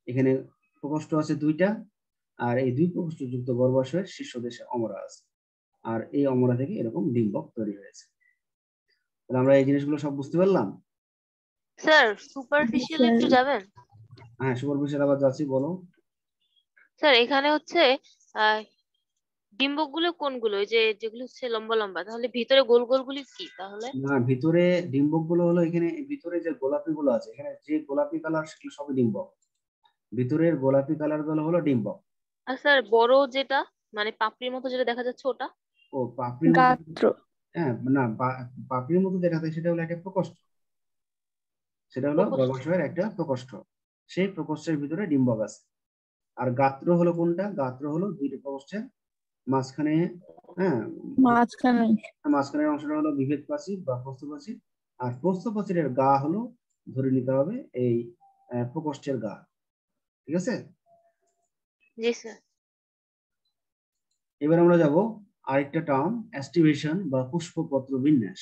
এখানে প্রকোষ্ঠ আছে 2টা, আর এই 2 প্রকোষ্ঠযুক্ত গর্ভাশয়ের শীর্ষ দেশে অমরা আছে, আর এই অমরা থেকে এরকম ডিম্বক তৈরি হয়েছে। তাহলে আমরা এই জিনিসগুলো সব বুঝতে পারলাম। স্যার, সুপারফিশিয়াল একটু যাবেন? হ্যাঁ, সুপারফিশিয়াল আবার যাচ্ছি, বলো। স্যার, এখানে হচ্ছে ডিম্বক গুলো কোনগুলো? যেগুলো হচ্ছে লম্বা লম্বা, তাহলে ভিতরে গোল গোল গুলি কি তাহলে? না, ভিতরে ডিম্বক গুলো হলো এখানে ভিতরে যে গোলাপি গুলো আছে, এখানে যে গোলাপি কালার সেগুলো সবই ডিম্বক। ভিতরের গোলাপি কালার গুলো হলো ডিম্বক। আর স্যার, বড় যেটা মানে পাপড়ির মতো যেটা দেখা যাচ্ছে ওটা? ও, পাপড়ির মতো? হ্যাঁ, না, পাপড়ির মতো যেটা থাকে সেটা হলো একটা প্রকোষ্ঠ, সেটা হলো গর্ভাশয়ের একটা প্রকোষ্ঠ। সেই প্রকোষ্ঠের ভিতরে ডিম্বক আছে। আর গাত্র হলো কোনটা? গাত্র হলো দুইটা প্রকোষ্ঠের মাঝখানে, হ্যাঁ, মাঝখানের অংশটা হলো বিভেদ প্রাচীর বা প্রস্থপ্রাচীর, আর প্রস্থপ্রাচীরের গা হলো ধরে নিতে হবে এই প্রকোষ্ঠের গা। ঠিক আছে? জি স্যার। এবার আমরা যাব আরেকটা টার্ম, অ্যাস্টিভেশন বা পুষ্পপত্র বিন্যাস।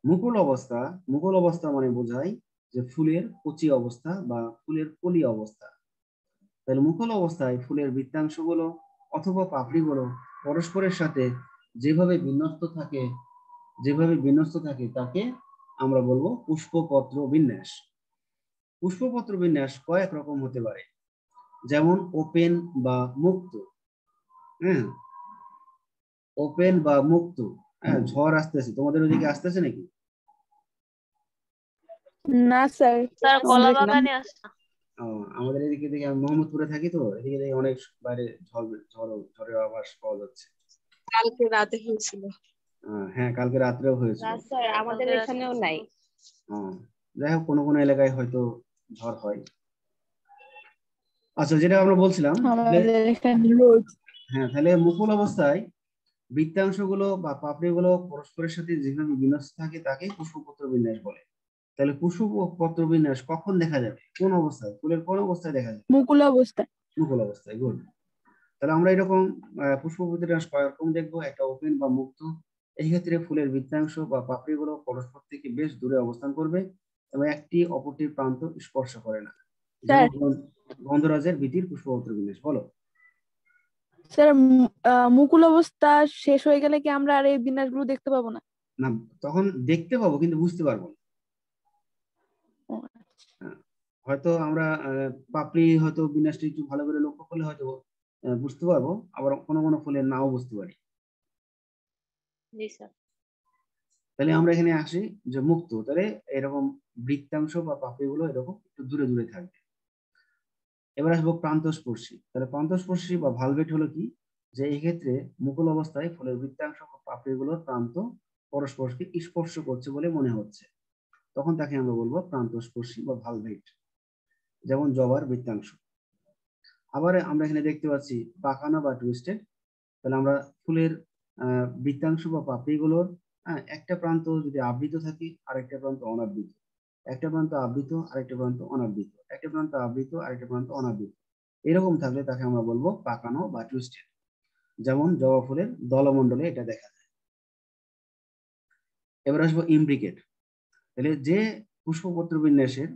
মুকুল অবস্থা, মুকুল অবস্থা মানে বোঝায় যে ফুলের কচি অবস্থা বা ফুলের কলি অবস্থা। তাহলে মুকুল অবস্থায় ফুলের বৃত্তাংশগুলো অথবা পাপড়িগুলো পরস্পরের সাথে যেভাবে বিন্যস্ত থাকে তাকে আমরা বলবো পুষ্পপত্র বিন্যাস। পুষ্পপত্র বিন্যাস কয়েক রকম হতে পারে, যেমন ওপেন বা মুক্ত। হ্যাঁ, ওপেন বা মুক্ত। হ্যাঁ, ঝড় আসতেছে, তোমাদের ওদিকে আসতেছে নাকি? না স্যার, স্যার কলা বাগানে আসছে। আমাদের এদিকে দেখে, আমি মোহাম্মদপুরে থাকি তো, এদিকে দেখে অনেক বাইরে ঝড়ের আভাস পাওয়া যাচ্ছে। কালকে রাতে হয়েছিল। হ্যাঁ, কালকে রাত্রেও হয়েছিল। স্যার আমাদের এখানেও নাই। যাই হোক, কোনো কোনো এলাকায় হয়তো ঝড় হয়। আচ্ছা, যেটা আমরা বলছিলাম, হ্যাঁ, তাহলে মুকুল অবস্থায় বৃত্তাংশগুলো বা পাপড়িগুলো পরস্পরের সাথে যেভাবে বিন্যস্ত থাকে তাকে পুষ্পপত্র বিন্যাস বলে। তাহলে পুষ্পপত্র বিন্যাস কখন দেখা যাবে? কোন অবস্থায়? ফুলের কোন অবস্থায় দেখা যাবে? মুকুল অবস্থায়। মুকুল অবস্থায়। গুড। তাহলে আমরা এরকম পুষ্পপত্র বিন্যাস কয়েক রকম দেখবো। একটা ওপেন বা মুক্ত। এই ক্ষেত্রে ফুলের বৃত্তাংশ বা পাপড়িগুলো পরস্পর থেকে বেশ দূরে অবস্থান করবে এবং একটি অপরটির প্রান্ত স্পর্শ করে না। গন্ধরাজের বীথির পুষ্পপত্র বিন্যাস। বলো স্যার, মুকুল অবস্থা শেষ হয়ে গেলে কি আমরা আর এই বিন্যাসগুলো দেখতে পাবো না? না, তখন দেখতে পাবো কিন্তু বুঝতে পারবো না। হয়তো আমরা পাপড়ি হয়তো বিন্যাসটা একটু ভালো করে লক্ষ্য করলে হয়তো বুঝতে পারবো, আবার কোনো কোনো ফুলের নাও বুঝতে পারি। জি স্যার। তাহলে আমরা এখানে আসি যে মুক্ত, তাহলে এরকম বৃত্তাংশ বা পাপড়িগুলো এরকম একটু দূরে দূরে থাকবে। এবার আসবো প্রান্তস্পর্শী। তাহলে প্রান্তস্পর্শী বা ভালভেট হলো কি? যে এই ক্ষেত্রে মুকুল অবস্থায় ফুলের বৃত্তাংশ বা পাপড়িগুলোর প্রান্ত পরস্পরকে স্পর্শ করছে বলে মনে হচ্ছে, তখন তাকে আমরা বলবো প্রান্তস্পর্শী বা ভালভেট, যেমন জবার বৃত্তাংশ। আবার আমরা এখানে দেখতে পাচ্ছি বাঁকানো বা টুইস্টেড। তাহলে আমরা ফুলের বৃত্তাংশ বা পাপড়িগুলোর একটা প্রান্ত যদি আবৃত থাকে আরেকটা প্রান্ত অনাবৃত, একটা প্রান্ত আবৃত আরেকটা প্রান্ত অনাবৃত, একটা প্রান্ত আবৃত আরেকটা প্রান্ত অনাবৃত, এরকম থাকলে তাকে আমরা বলবো পাকানো বা টুইস্টেড, যেমন জবা ফুলের দলমণ্ডলে এটা দেখা যায়। এবার আসবো ইমব্রিকেট। তাহলে যে পুষ্পপত্র বিন্যাসের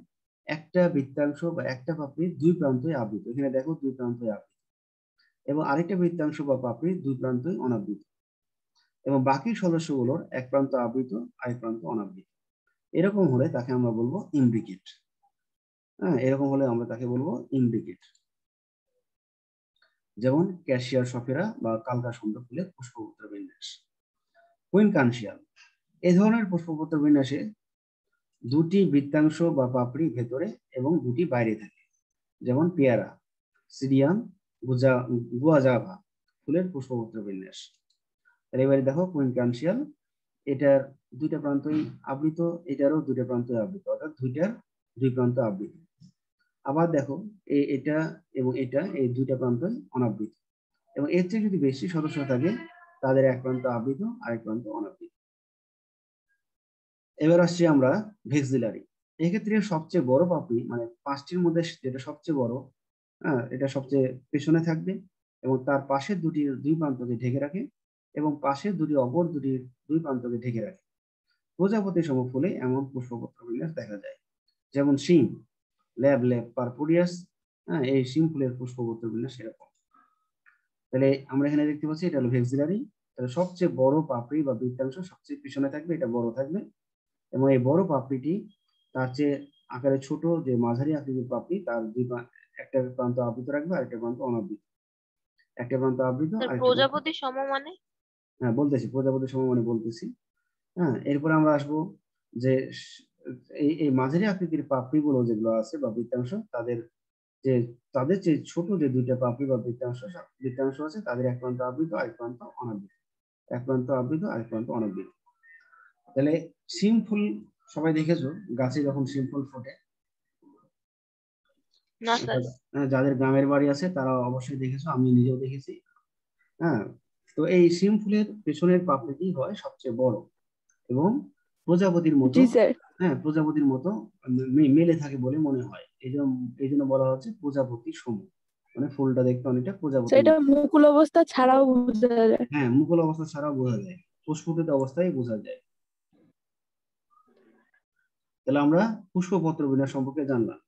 একটা বৃত্তাংশ বা একটা পাপড়ি দুই প্রান্তই আবৃত, এখানে দেখো দুই প্রান্তই আবৃত, এবং আরেকটা বৃত্তাংশ বা পাপড়ি দুই প্রান্তই অনাবৃত, এবং বাকি সদস্যগুলোর এক প্রান্ত আবৃত আরেক প্রান্ত অনাবৃত, এরকম হলে তাকে আমরা বলবো ইমব্রিকেট। হ্যাঁ, এরকম হলে আমরা তাকে বলবো ইমব্রিকেট, যেমন ক্যাশিয়ার সফেরা বা কালকাসন্দ ফুলের পুষ্পপত্র বিন্যাস। কুইনকানশিয়াল, এই ধরনের পুষ্পপত্র বিন্যাসে দুটি বৃত্তাংশ বা পাপড়ি ভেতরে এবং দুটি বাইরে থাকে, যেমন পেয়ারা, সিরিয়াম, গুয়াজাভা ফুলের পুষ্পপত্র বিন্যাস। তাহলে এবারে দেখো কুইনকানশিয়াল, এটার দুইটা প্রান্তই আবৃত, এটারও দুইটা প্রান্তই আবৃত, অর্থাৎ দুইটার দুই প্রান্ত আবৃত। আবার দেখো এটা এবং এটা, এই দুইটা প্রান্তই অনাবৃত, এবং এর চেয়ে যদি বেশি সদস্য থাকে তাদের এক প্রান্ত আবৃত আরেক প্রান্ত অনাবৃত। এবার আসছি আমরা ভেক্সিলারি। এক্ষেত্রে সবচেয়ে বড় পাপড়ি, মানে পাঁচটির মধ্যে যেটা সবচেয়ে বড়, এটা সবচেয়ে পেছনে থাকবে এবং তার পাশের দুই প্রান্তকে ঢেকে রাখে এবং পাশের অপর দুই প্রান্তকে ঢেকে রাখে। প্রজাপতি সম ফুলে এমন পুষ্পপত্র বিন্যাস দেখা যায়, যেমন শিম, ল্যাব পারপুরিয়াস। এই শিম ফুলের পুষ্পপত্র বিন্যাস এরকম। তাহলে আমরা এখানে দেখতে পাচ্ছি এটা হলো ভেক্সিলারি। তাহলে সবচেয়ে বড় পাপড়ি বা বৃত্তাংশ সবচেয়ে পিছনে থাকবে, এটা বড় থাকবে, এবং এই বড় পাপড়িটি তার চেয়ে আকারে ছোট যে মাঝারি আকৃতির পাপড়ি, তার একটা প্রান্ত আবৃত রাখবে আরেকটা প্রান্ত অনাবৃত, একটা প্রান্ত আবৃত আরেকটা প্রজাপতি সম মানে? হ্যাঁ, বলতেছি প্রজাপতি সম মানে বলতেছি। হ্যাঁ, এরপর আমরা আসবো যে এই মাঝারি আকৃতির পাপড়ি গুলো যেগুলো আছে বা বৃত্তাংশ, তাদের যে ছোট যে দুইটা পাপড়ি বা বৃত্তাংশ আছে তাদের এক প্রান্ত আবৃত আরেক প্রান্ত অনাবৃত, এক প্রান্ত আবৃত আরেক প্রান্ত অনাবৃত। তাহলে শিম ফুল সবাই দেখেছো, গাছে যখন শিম ফুল ফোটে না স্যার। যাদের গ্রামের বাড়ি আছে তারা অবশ্যই দেখেছো, আমি নিজেও দেখেছি। হ্যাঁ, তো এই শিম ফুলের পেছনের পাপড়িটি হয় সবচেয়ে বড় এবং প্রজাপতির মতো, জি স্যার। হ্যাঁ প্রজাপতির মতো মেলে থাকে বলে মনে হয়। এই জন্য বলা হচ্ছে প্রজাপতি সমূহ, মানে ফুলটা দেখতে অনেকটা প্রজাপতি। সেটা মুকুল অবস্থা ছাড়াও বোঝা যায়। হ্যাঁ, মুকুল অবস্থা ছাড়াও বোঝা যায়, পুষ্পিত অবস্থায় বোঝা যায়। তাহলে আমরা পুষ্পপত্র বিন্যাস সম্পর্কে জানলাম।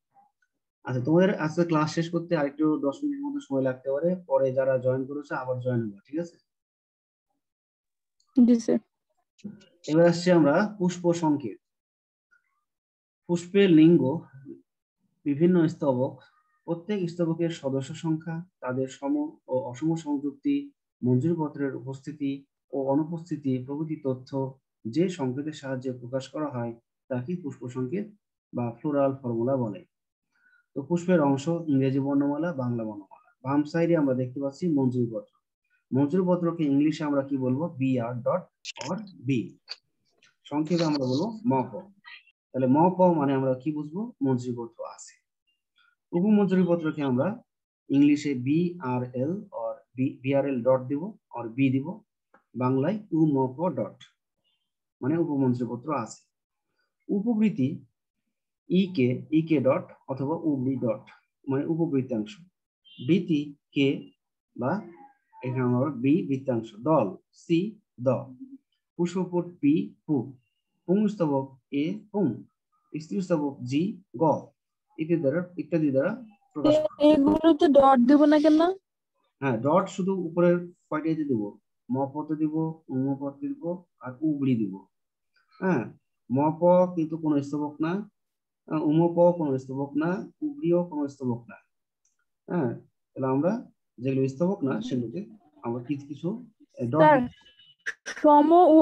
আচ্ছা, তোমাদের আজকে ক্লাস শেষ করতে আরেকটু 10 মিনিট মতো সময় লাগতে পারে, পরে যারা জয়েন করেছে আবার জয়েন হবে, ঠিক আছে? জি স্যার। এবার আসছে আমরা পুষ্প সংকেত। পুষ্পের লিঙ্গ, বিভিন্ন স্তবক, প্রত্যেক স্তবকের সদস্য সংখ্যা, তাদের সম ও অসম সংযুক্তি, মঞ্জুরিপত্রের উপস্থিতি ও অনুপস্থিতি প্রভৃতি তথ্য যে সংকেতের সাহায্যে প্রকাশ করা হয় তাকে পুষ্প সংকেত বা ফ্লোরাল ফর্মুলা বলে। তো পুষ্পের অংশ ইংরেজি বর্ণমালা, বাংলা বর্ণমালা। বাম সাইডে আমরা দেখতে পাচ্ছি মঞ্জুরিপত্র। মঞ্জুরিপত্রকে ইংলিশে আমরা কি বলবো? BR ডট অর বি, সংক্ষেপে আমরা বলবো মপ। তাহলে মপ মানে আমরা কি বুঝবো? মঞ্জুরিপত্র আছে। উপমঞ্জুরিপত্রকে আমরা ইংলিশে BRL অর BRL ডট দিব অর বি দিব, বাংলায় উমপ ডট, মানে উপমঞ্জুরিপত্র আছে। উপবৃত্তি ইকে ডট অথবা উবলি ডট, মানে উপবৃত্তাংশ। বৃত্তি কে বা এখানে আমরা বি বৃত্তাংশ। দল সি দ। পুষ্পপুট পি পু। পুংস্তবক এ পুং। স্ত্রীস্তবক জি গ ইত্যাদি দ্বারা প্রকাশ করা হয়। এগুলোতে ডট দেব না কেন? হ্যাঁ, ডট শুধু উপরের কয়টাতে দিব, মপতে দিব, উমপতে দিব আর উবলি দিব। হ্যাঁ, মপ কিন্তু কোনো স্তবক না, উমপ কোনো স্তবক না, উবলিও কোনো স্তবক না। হ্যাঁ, তাহলে আমরা যেগুলো স্তবক না সেগুলোকে আমরা কিছু কিছু ডট স্যার, সম ও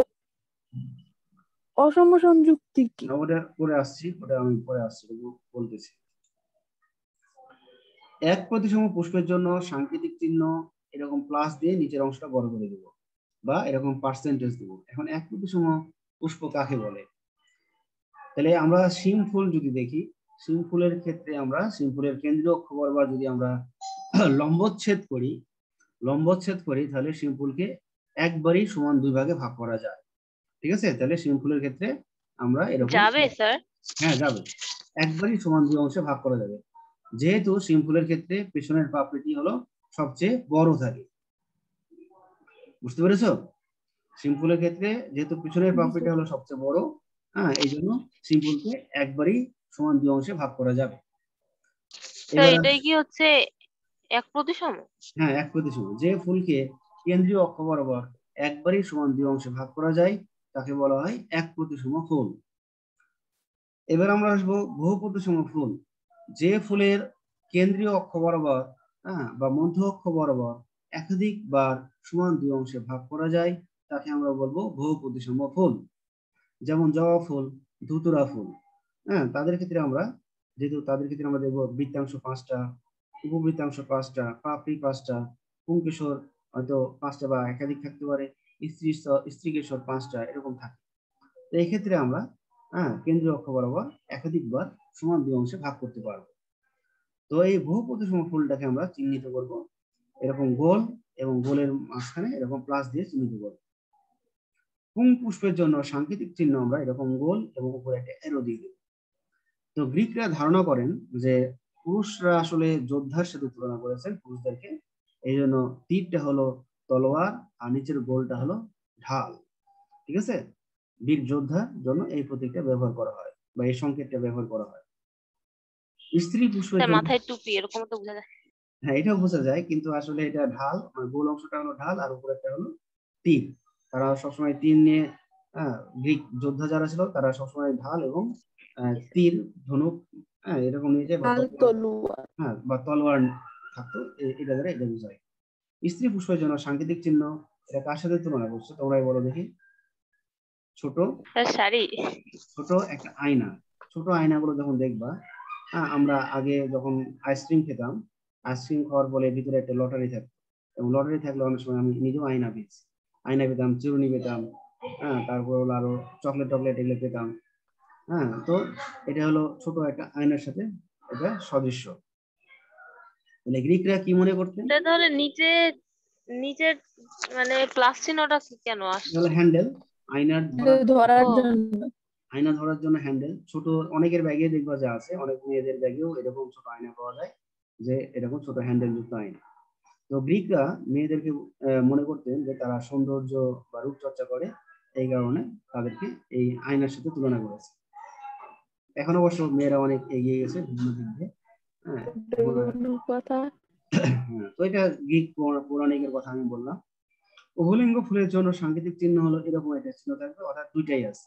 অসম সংযুক্তি কি? ওটা পরে আসছি, ওটা আমি পরে আসছি বলতেছি। এক প্রতিসম পুষ্পের জন্য সাংকেতিক চিহ্ন এরকম প্লাস দিয়ে নিচের অংশটা বড় করে দেব, বা এরকম পার্সেন্টেজ দেব। এখন এক প্রতিসম পুষ্প কাকে বলে? তাহলে আমরা শিম ফুল যদি দেখি, শিম ফুলের ক্ষেত্রে আমরা শিম ফুলের কেন্দ্রীয় অক্ষ বরাবর যদি আমরা লম্বচ্ছেদ করি তাহলে শিম ফুলকে একবারই সমান দুই ভাগে ভাগ করা যায়, ঠিক আছে? তাহলে শিম ফুলের ক্ষেত্রে আমরা এরকম যাবে স্যার? হ্যাঁ যাবে, একবারই সমান দুই অংশে ভাগ করা যাবে। যেহেতু শিম ফুলের ক্ষেত্রে পেছনের পাপড়িটি হলো সবচেয়ে বড় থাকে, বুঝতে পেরেছো? শিম ফুলের ক্ষেত্রে যেহেতু পিছনের পাপড়িটা হলো সবচেয়ে বড়, হ্যাঁ, এই জন্য শিম ফুলকে একবারই সমান দুই অংশে ভাগ করা যাবে। স্যার এটাই কি হচ্ছে এক প্রতিসম? হ্যাঁ, এক প্রতিসম। যে ফুলকে কেন্দ্রীয় অক্ষ বরাবর একবারই সমান দুই অংশে ভাগ করা যায় তাকে বলা হয় এক প্রতিসম ফুল। এবার আমরা আসবো বহু প্রতিসম ফুল। যে ফুলের কেন্দ্রীয় অক্ষ বরাবর, হ্যাঁ, বা মধ্য অক্ষ বরাবর একাধিকবার সমান দুই অংশে ভাগ করা যায় তাকে আমরা বলবো বহু প্রতিসম ফুল। যেমন জবা ফুল, ধুতুরা ফুল। হ্যাঁ, তাদের ক্ষেত্রে আমরা দেখবো বৃত্তাংশ 5টা, উপবৃত্তাংশ 5টা, পাপড়ি 5টা, পুংকেশর হয়তো 5টা বা একাধিক থাকতে পারে, স্ত্রীকেশর 5টা, এরকম থাকে। তো এই ক্ষেত্রে আমরা কেন্দ্রীয় অক্ষ বরাবর একাধিকবার সমান দুই অংশে ভাগ করতে পারবো। তো এই বহু প্রতিসম ফুলটাকে আমরা চিহ্নিত করব এরকম গোল, এবং গোলের মাঝখানে এরকম প্লাস দিয়ে চিহ্নিত করব। পুং পুষ্পের জন্য সাংকেতিক চিহ্ন আমরা এরকম গোল এবং উপরে একটা অ্যারো দিয়ে দেব। তো গ্রিকরা ধারণা করেন যে পুরুষরা আসলে যোদ্ধার সাথে তুলনা করেছেন পুরুষদেরকে, এই জন্য তীরটা হলো তলোয়ার আর নিচের গোলটা হলো ঢাল, ঠিক আছে? বীর যোদ্ধার জন্য এই প্রতীকটা ব্যবহার করা হয় বা এই সংকেতটা ব্যবহার করা হয়। স্ত্রী পুষ্পের জন্য মাথায় টুপি এরকম তো বোঝা যায়। হ্যাঁ, এটাও বোঝা যায়, কিন্তু আসলে এটা ঢাল, মানে গোল অংশটা হলো ঢাল আর উপরেরটা হলো তীর। তারা সবসময় তীর নিয়ে, গ্রিক যোদ্ধা যারা ছিল তারা সবসময় ঢাল এবং তীর, ধনুক, এরকম নিয়ে যায়, বা তলোয়ার থাকতো, এটা দ্বারা এটা বোঝায়। স্ত্রী পুষ্পের জন্য সাংকেতিক চিহ্ন এটা কার সাথে তুলনা করছে তোমরাই বলো দেখি? ছোট একটা আয়না। ছোট আয়নাগুলো যখন দেখবা, আমরা আগে যখন আইসক্রিম খেতাম, আইসক্রিম খাওয়ার পরে ভিতরে একটা লটারি থাকতো, এবং লটারি থাকলে অনেক সময় আমি নিজেও আয়না পেতাম, চিরুনি পেতাম, তারপর হলো আরো চকলেট এগুলো পেতাম। তো এটা হলো ছোট একটা আয়নার সাথে এটা সদৃশ্য। তাহলে গ্রিকরা কি মনে করতেন? এটা তাহলে নিচের মানে প্লাস চিহ্নটা কেন আসছে? তাহলে হ্যান্ডেল, আয়নার ধরার ও। জন্য। আয়না ধরার জন্য হ্যান্ডেল। ছোট অনেকের ব্যাগে দেখবা যা আছে, অনেক মেয়েদের ব্যাগেও এরকম ছোট আয়না পাওয়া যায়, যে এরকম ছোট হ্যান্ডেল যুক্ত আয়না। তো গ্রিকরা মেয়েদেরকে মনে করতেন যে তারা সৌন্দর্য বা রূপচর্চা করে, এই কারণে তাদেরকে এই আয়নার সাথে তুলনা করেছে। এখন অবশ্য মেয়েরা অনেক এগিয়ে গেছে বিভিন্ন দিক দিয়ে। হ্যাঁ, কথা। তো এটা গ্রিক পৌরাণিকের কথা আমি বললাম। উভলিঙ্গ ফুলের জন্য সাংকেতিক চিহ্ন হলো এরকম একটা চিহ্ন থাকবে, অর্থাৎ দুইটাই আছে।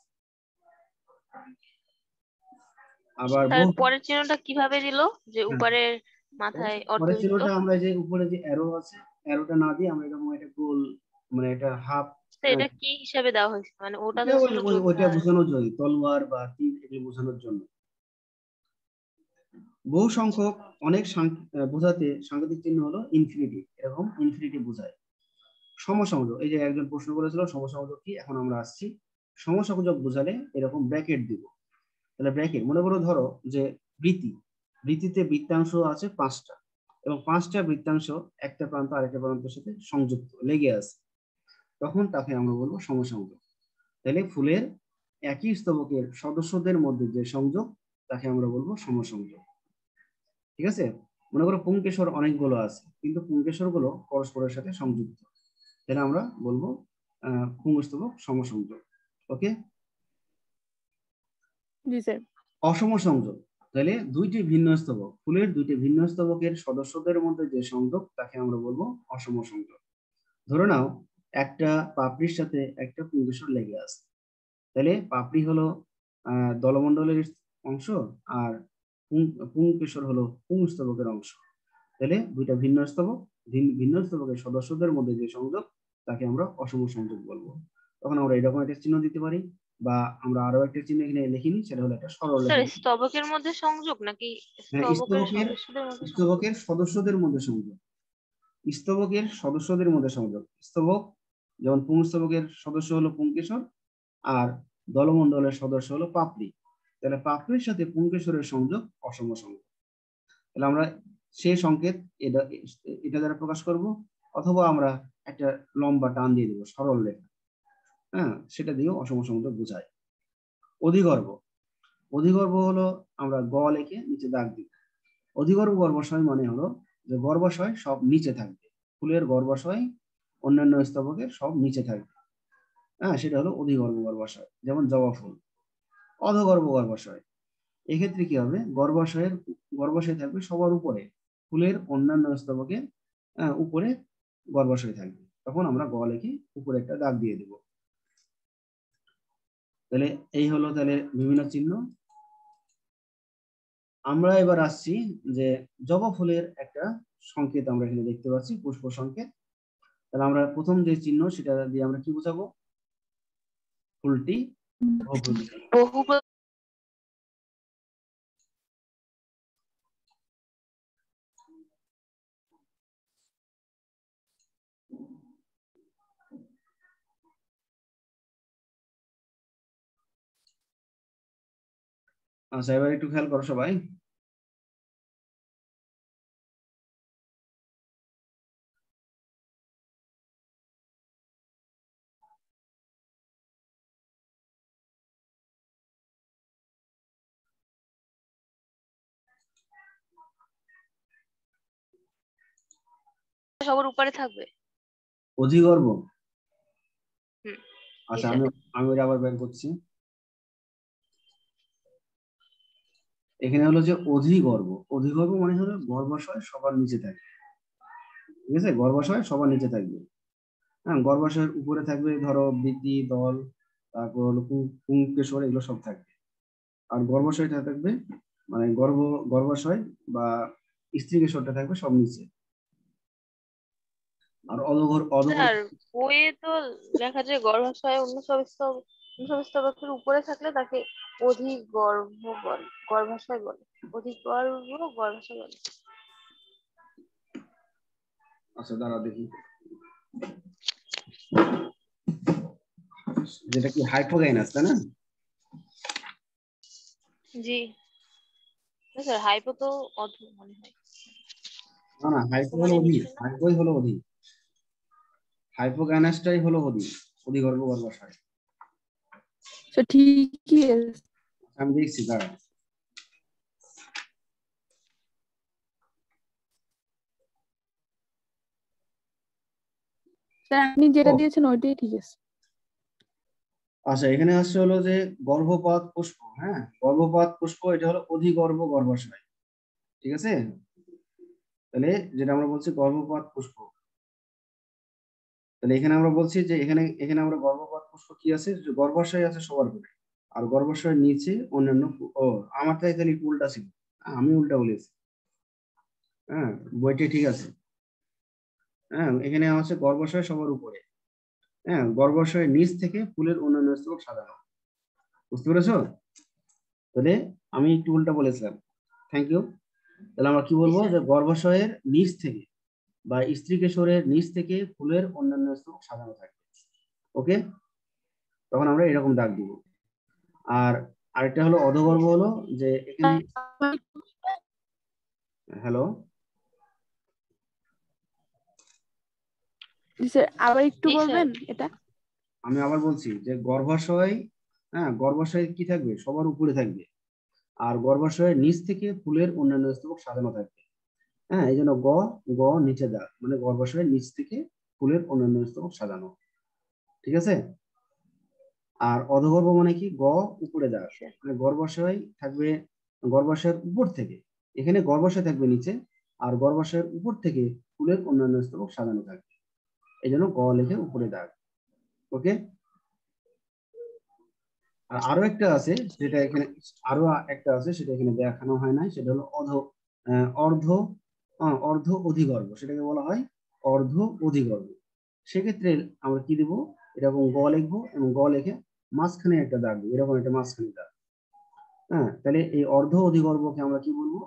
আবার পরের চিহ্নটা কিভাবে দিল, যে উপরের মাথায় পরের অর্ধবৃত্ত? চিহ্নটা আমরা যে উপরে যে অ্যারো আছে, অ্যারোটা না দিয়ে আমরা এরকম একটা গোল, মানে একটা হাফ। তো এটা কি হিসাবে দেওয়া হয়েছে? মানে ওটা তো ছিল ওইটা যোদ্ধা। বোঝানোর জন্য, তলোয়ার বা তীর এগুলো বোঝানোর জন্য। বহু সংখ্যক অনেক বোঝাতে সাংকেতিক চিহ্ন হলো ইনফিনিটি, এরকম ইনফিনিটি বোঝায়। সমসংযোগ, এই যে একজন প্রশ্ন করেছিল সমসংযোগ কি, এখন আমরা আসছি। সমসংযোগ বোঝালে এরকম ব্র্যাকেট দিব। তাহলে ব্র্যাকেট, মনে করো ধরো যে বৃত্তিতে বৃত্তাংশ আছে 5টা, এবং 5টা বৃত্তাংশ একটা প্রান্ত আরেকটা প্রান্তের সাথে সংযুক্ত লেগে আছে, তখন তাকে আমরা বলবো সমসংযোগ। তাহলে ফুলের একই স্তবকের সদস্যদের মধ্যে যে সংযোগ, তাকে আমরা বলবো সমসংযোগ। ঠিক আছে? মনে করো পুংকেশর অনেকগুলো আছে, কিন্তু পুংকেশর গুলো পরস্পরের সাথে সংযুক্ত, তাহলে আমরা বলবো পুংস্তবক সমসংযোগ। ওকে? জি স্যার। অসম সংযোগ, তাহলে দুইটি ভিন্ন স্তবক, ফুলের দুইটি ভিন্ন স্তবকের সদস্যদের মধ্যে যে সংযোগ, তাকে আমরা বলবো অসম সংযোগ। ধরে নাও একটা পাপড়ির সাথে একটা পুংকেশর লেগে আছে, তাহলে পাপড়ি হলো দলমণ্ডলের অংশ, আর পুংকেশর হলো পুংস্তবকের অংশ। তাহলে দুইটা ভিন্ন স্তবক, ভিন্ন স্তবকের সদস্যদের মধ্যে যে সংযোগ, তাকে আমরা অসম সংযোগ বলবো। তখন আমরা এরকম একটা চিহ্ন দিতে পারি, বা আমরা আরো একটা চিহ্ন এখানে লিখিনি, সেটা হলো একটা সরল স্যার রেখা। স্তবকের মধ্যে সংযোগ নাকি হ্যাঁ, স্তবকের সদস্যদের মধ্যে সংযোগ? স্তবকের সদস্যদের মধ্যে সংযোগ, স্তবকের সদস্যদের মধ্যে সংযোগ। স্তবক যেমন পুংস্তবকের সদস্য হলো পুংকেশর, আর দলমণ্ডলের সদস্য হলো পাপড়ি, তাহলে পাপড়ির সাথে পুংকেশরের সংযোগ অসম সংযোগ। তাহলে আমরা সেই সংকেত এটা দ্বারা প্রকাশ করব, অথবা আমরা একটা লম্বা টান দিয়ে দেবো সরল রেখা, হ্যাঁ, সেটা দিয়েও অসম সংযোগ বোঝায়। অধিগর্ভ, অধিগর্ভ হলো আমরা গ লিখে নিচে দাগ দিব। অধিগর্ভ গর্ভাশয় মানে হলো যে গর্ভাশয় সব নিচে থাকবে, ফুলের গর্ভাশয় অন্যান্য স্তবকের সব নিচে থাকবে, হ্যাঁ, সেটা হলো অধিগর্ভ গর্ভাশয়, যেমন জবা ফুল। অধগর্ভ গর্ভাশয়, এক্ষেত্রে কি হবে, গর্ভাশয় থাকবে সবার উপরে, ফুলের অন্যান্য স্তবকের উপরে গর্ভাশয় থাকবে, তখন আমরা গ লিখে উপরে একটা দাগ দিয়ে দেব। তাহলে এই হলো তাহলে বিভিন্ন চিহ্ন। আমরা এবার আসছি যে জবা ফুলের একটা সংকেত আমরা এখানে দেখতে পাচ্ছি, পুষ্প সংকেত। তাহলে আমরা প্রথম যে চিহ্ন, সেটা দিয়ে আমরা কি বোঝাবো, ফুলটি বহু আচ্ছা, এবার একটু খেয়াল করো সবাই। সবার উপরে থাকবে। অধিগর্ভ, হুম, আচ্ছা স্যার। আমি আবার বের করছি। এখানে হলো যে অধিগর্ভ, অধিগর্ভ মানে হলো গর্ভাশয় সবার নিচে থাকবে, ঠিক আছে? গর্ভাশয় সবার নিচে থাকবে, হ্যাঁ, গর্ভাশয়ের উপরে থাকবে ধরো বৃদ্ধি দল, তারপর হলো পুংকেশর, এগুলো সব থাকবে। আর গর্ভাশয়টা থাকবে, মানে গর্ভাশয় বা স্ত্রীকেশরটা থাকবে সব নিচে। আর স্যার বইয়ে তো লেখা যায় গর্ভাশয় অন্য সব স্তবকের উপরে থাকলে তাকে অধিগর্ভ বলে, গর্ভাশয় বলে, অধিগর্ভ গর্ভাশয় বলে। আচ্ছা দাঁড়া দেখি, যেটা কি হাইপোগাইনাস, তাই না? জি স্যার, হাইপো তো অধ মনে হয়। না না, হাইপো হলো সমানে অধি, নিচে না? হাইপোই হলো অধি, হাইপোগ্যানাসটাই হলো অধি, অধিগর্ভ গর্ভাশয়। স্যার ঠিকই আছে। আমি দেখছি, দাঁড়ান। স্যার আপনি যেটা ও দিয়েছেন ওইটাই ঠিক আছে। আচ্ছা, এখানে আসছে হলো যে গর্ভপাত পুষ্প। হ্যাঁ, গর্ভপাত পুষ্প এটা হলো অধিগর্ভ গর্ভাশয়। ঠিক আছে, তাহলে যেটা আমরা বলছি গর্ভপাত পুষ্প, তাহলে এখানে আমরা বলছি যে এখানে এখানে আমরা গর্ভপাত পুষ্প কি আছে, যে গর্ভাশয় আছে সবার উপরে, আর গর্ভাশয়ের নিচে অন্যান্য ও আমারটাই তাহলে একটু উল্টা ছিল, আমি উল্টা বলেছি। হ্যাঁ, বইটি ঠিক আছে। হ্যাঁ, এখানে আছে গর্ভাশয় সবার উপরে। হ্যাঁ, গর্ভাশয়ের নিচ থেকে ফুলের অন্যান্য স্তবক সাজানো। বুঝতে পেরেছো? তাহলে আমি একটু উল্টা বলেছিলাম, থ্যাংক ইউ। তাহলে আমরা কি বলবো, যে গর্ভাশয়ের নিচ থেকে বা স্ত্রীকেশরের নিচ থেকে ফুলের অন্যান্য স্তবক সাজানো থাকে। ওকে, তখন আমরা এরকম দাগ দিব। আর আরেকটা হলো অধগর্ভ, হলো যে এখানে, হ্যালো, জি স্যার, আবার একটু জি স্যার। বলবেন এটা? আমি আবার বলছি যে গর্ভাশয়, হ্যাঁ গর্ভাশয় কি থাকবে, সবার উপরে থাকবে, আর গর্ভাশয়ের নিচ থেকে ফুলের অন্যান্য স্তবক সাজানো থাকবে। হ্যাঁ, এই জন্য গ, গ নিচে দাগ, মানে গর্ভাশয়ের নিচ থেকে ফুলের অন্যান্য স্তবক সাজানো। ঠিক আছে। আর অধগর্ভ মানে কি, গ উপরে দাগ, মানে গর্ভাশয় থাকবে, গর্ভাশয়ের উপর থেকে, এখানে গর্ভাশয় থাকবে নিচে, আর গর্ভাশয়ের উপর থেকে ফুলের অন্যান্য স্তবক সাজানো থাকবে, এই জন্য গ লিখে উপরে দাগ। ওকে। আর আরো একটা আছে, যেটা এখানে আরো একটা আছে, সেটা এখানে দেখানো হয় নাই, সেটা হলো অর্ধ অর্ধ অধিগর্ভ, সেটাকে বলা হয় অর্ধ অধিগর্ভ। সেক্ষেত্রে আমরা কি দিব, এরকম গ লিখবো, এবং গ লিখে মাঝখানে একটা দাগ দিব, এরকম একটা মাঝখানে দাগ। হ্যাঁ, তাহলে এই অর্ধ অধিগর্ভকে আমরা কি বলবো,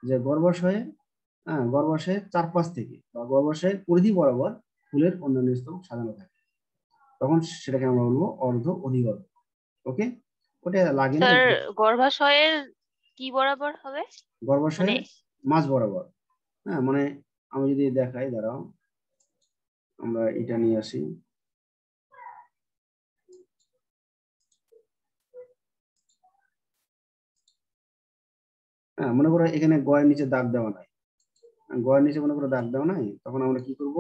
যে গর্ভাশয়ে, হ্যাঁ গর্ভাশয়ের চারপাশ থেকে বা গর্ভাশয়ের পরিধি বরাবর ফুলের অন্যান্য স্তবক সাজানো থাকে, তখন সেটাকে আমরা বলবো অর্ধ অধিগর্ভ। ওকে, ওটা লাগে না। স্যার গর্ভাশয়ের কি বরাবর হবে? গর্ভাশয়ের মানে মাঝ বরাবর। হ্যাঁ, মানে আমি যদি দেখাই, দাঁড়াও, আমরা এটা নিয়ে আসি। হ্যাঁ, মনে করো এখানে গয়ের নিচে দাগ দেওয়া নাই, গয়ের নিচে মনে করো দাগ দেওয়া নাই, তখন আমরা কি করব,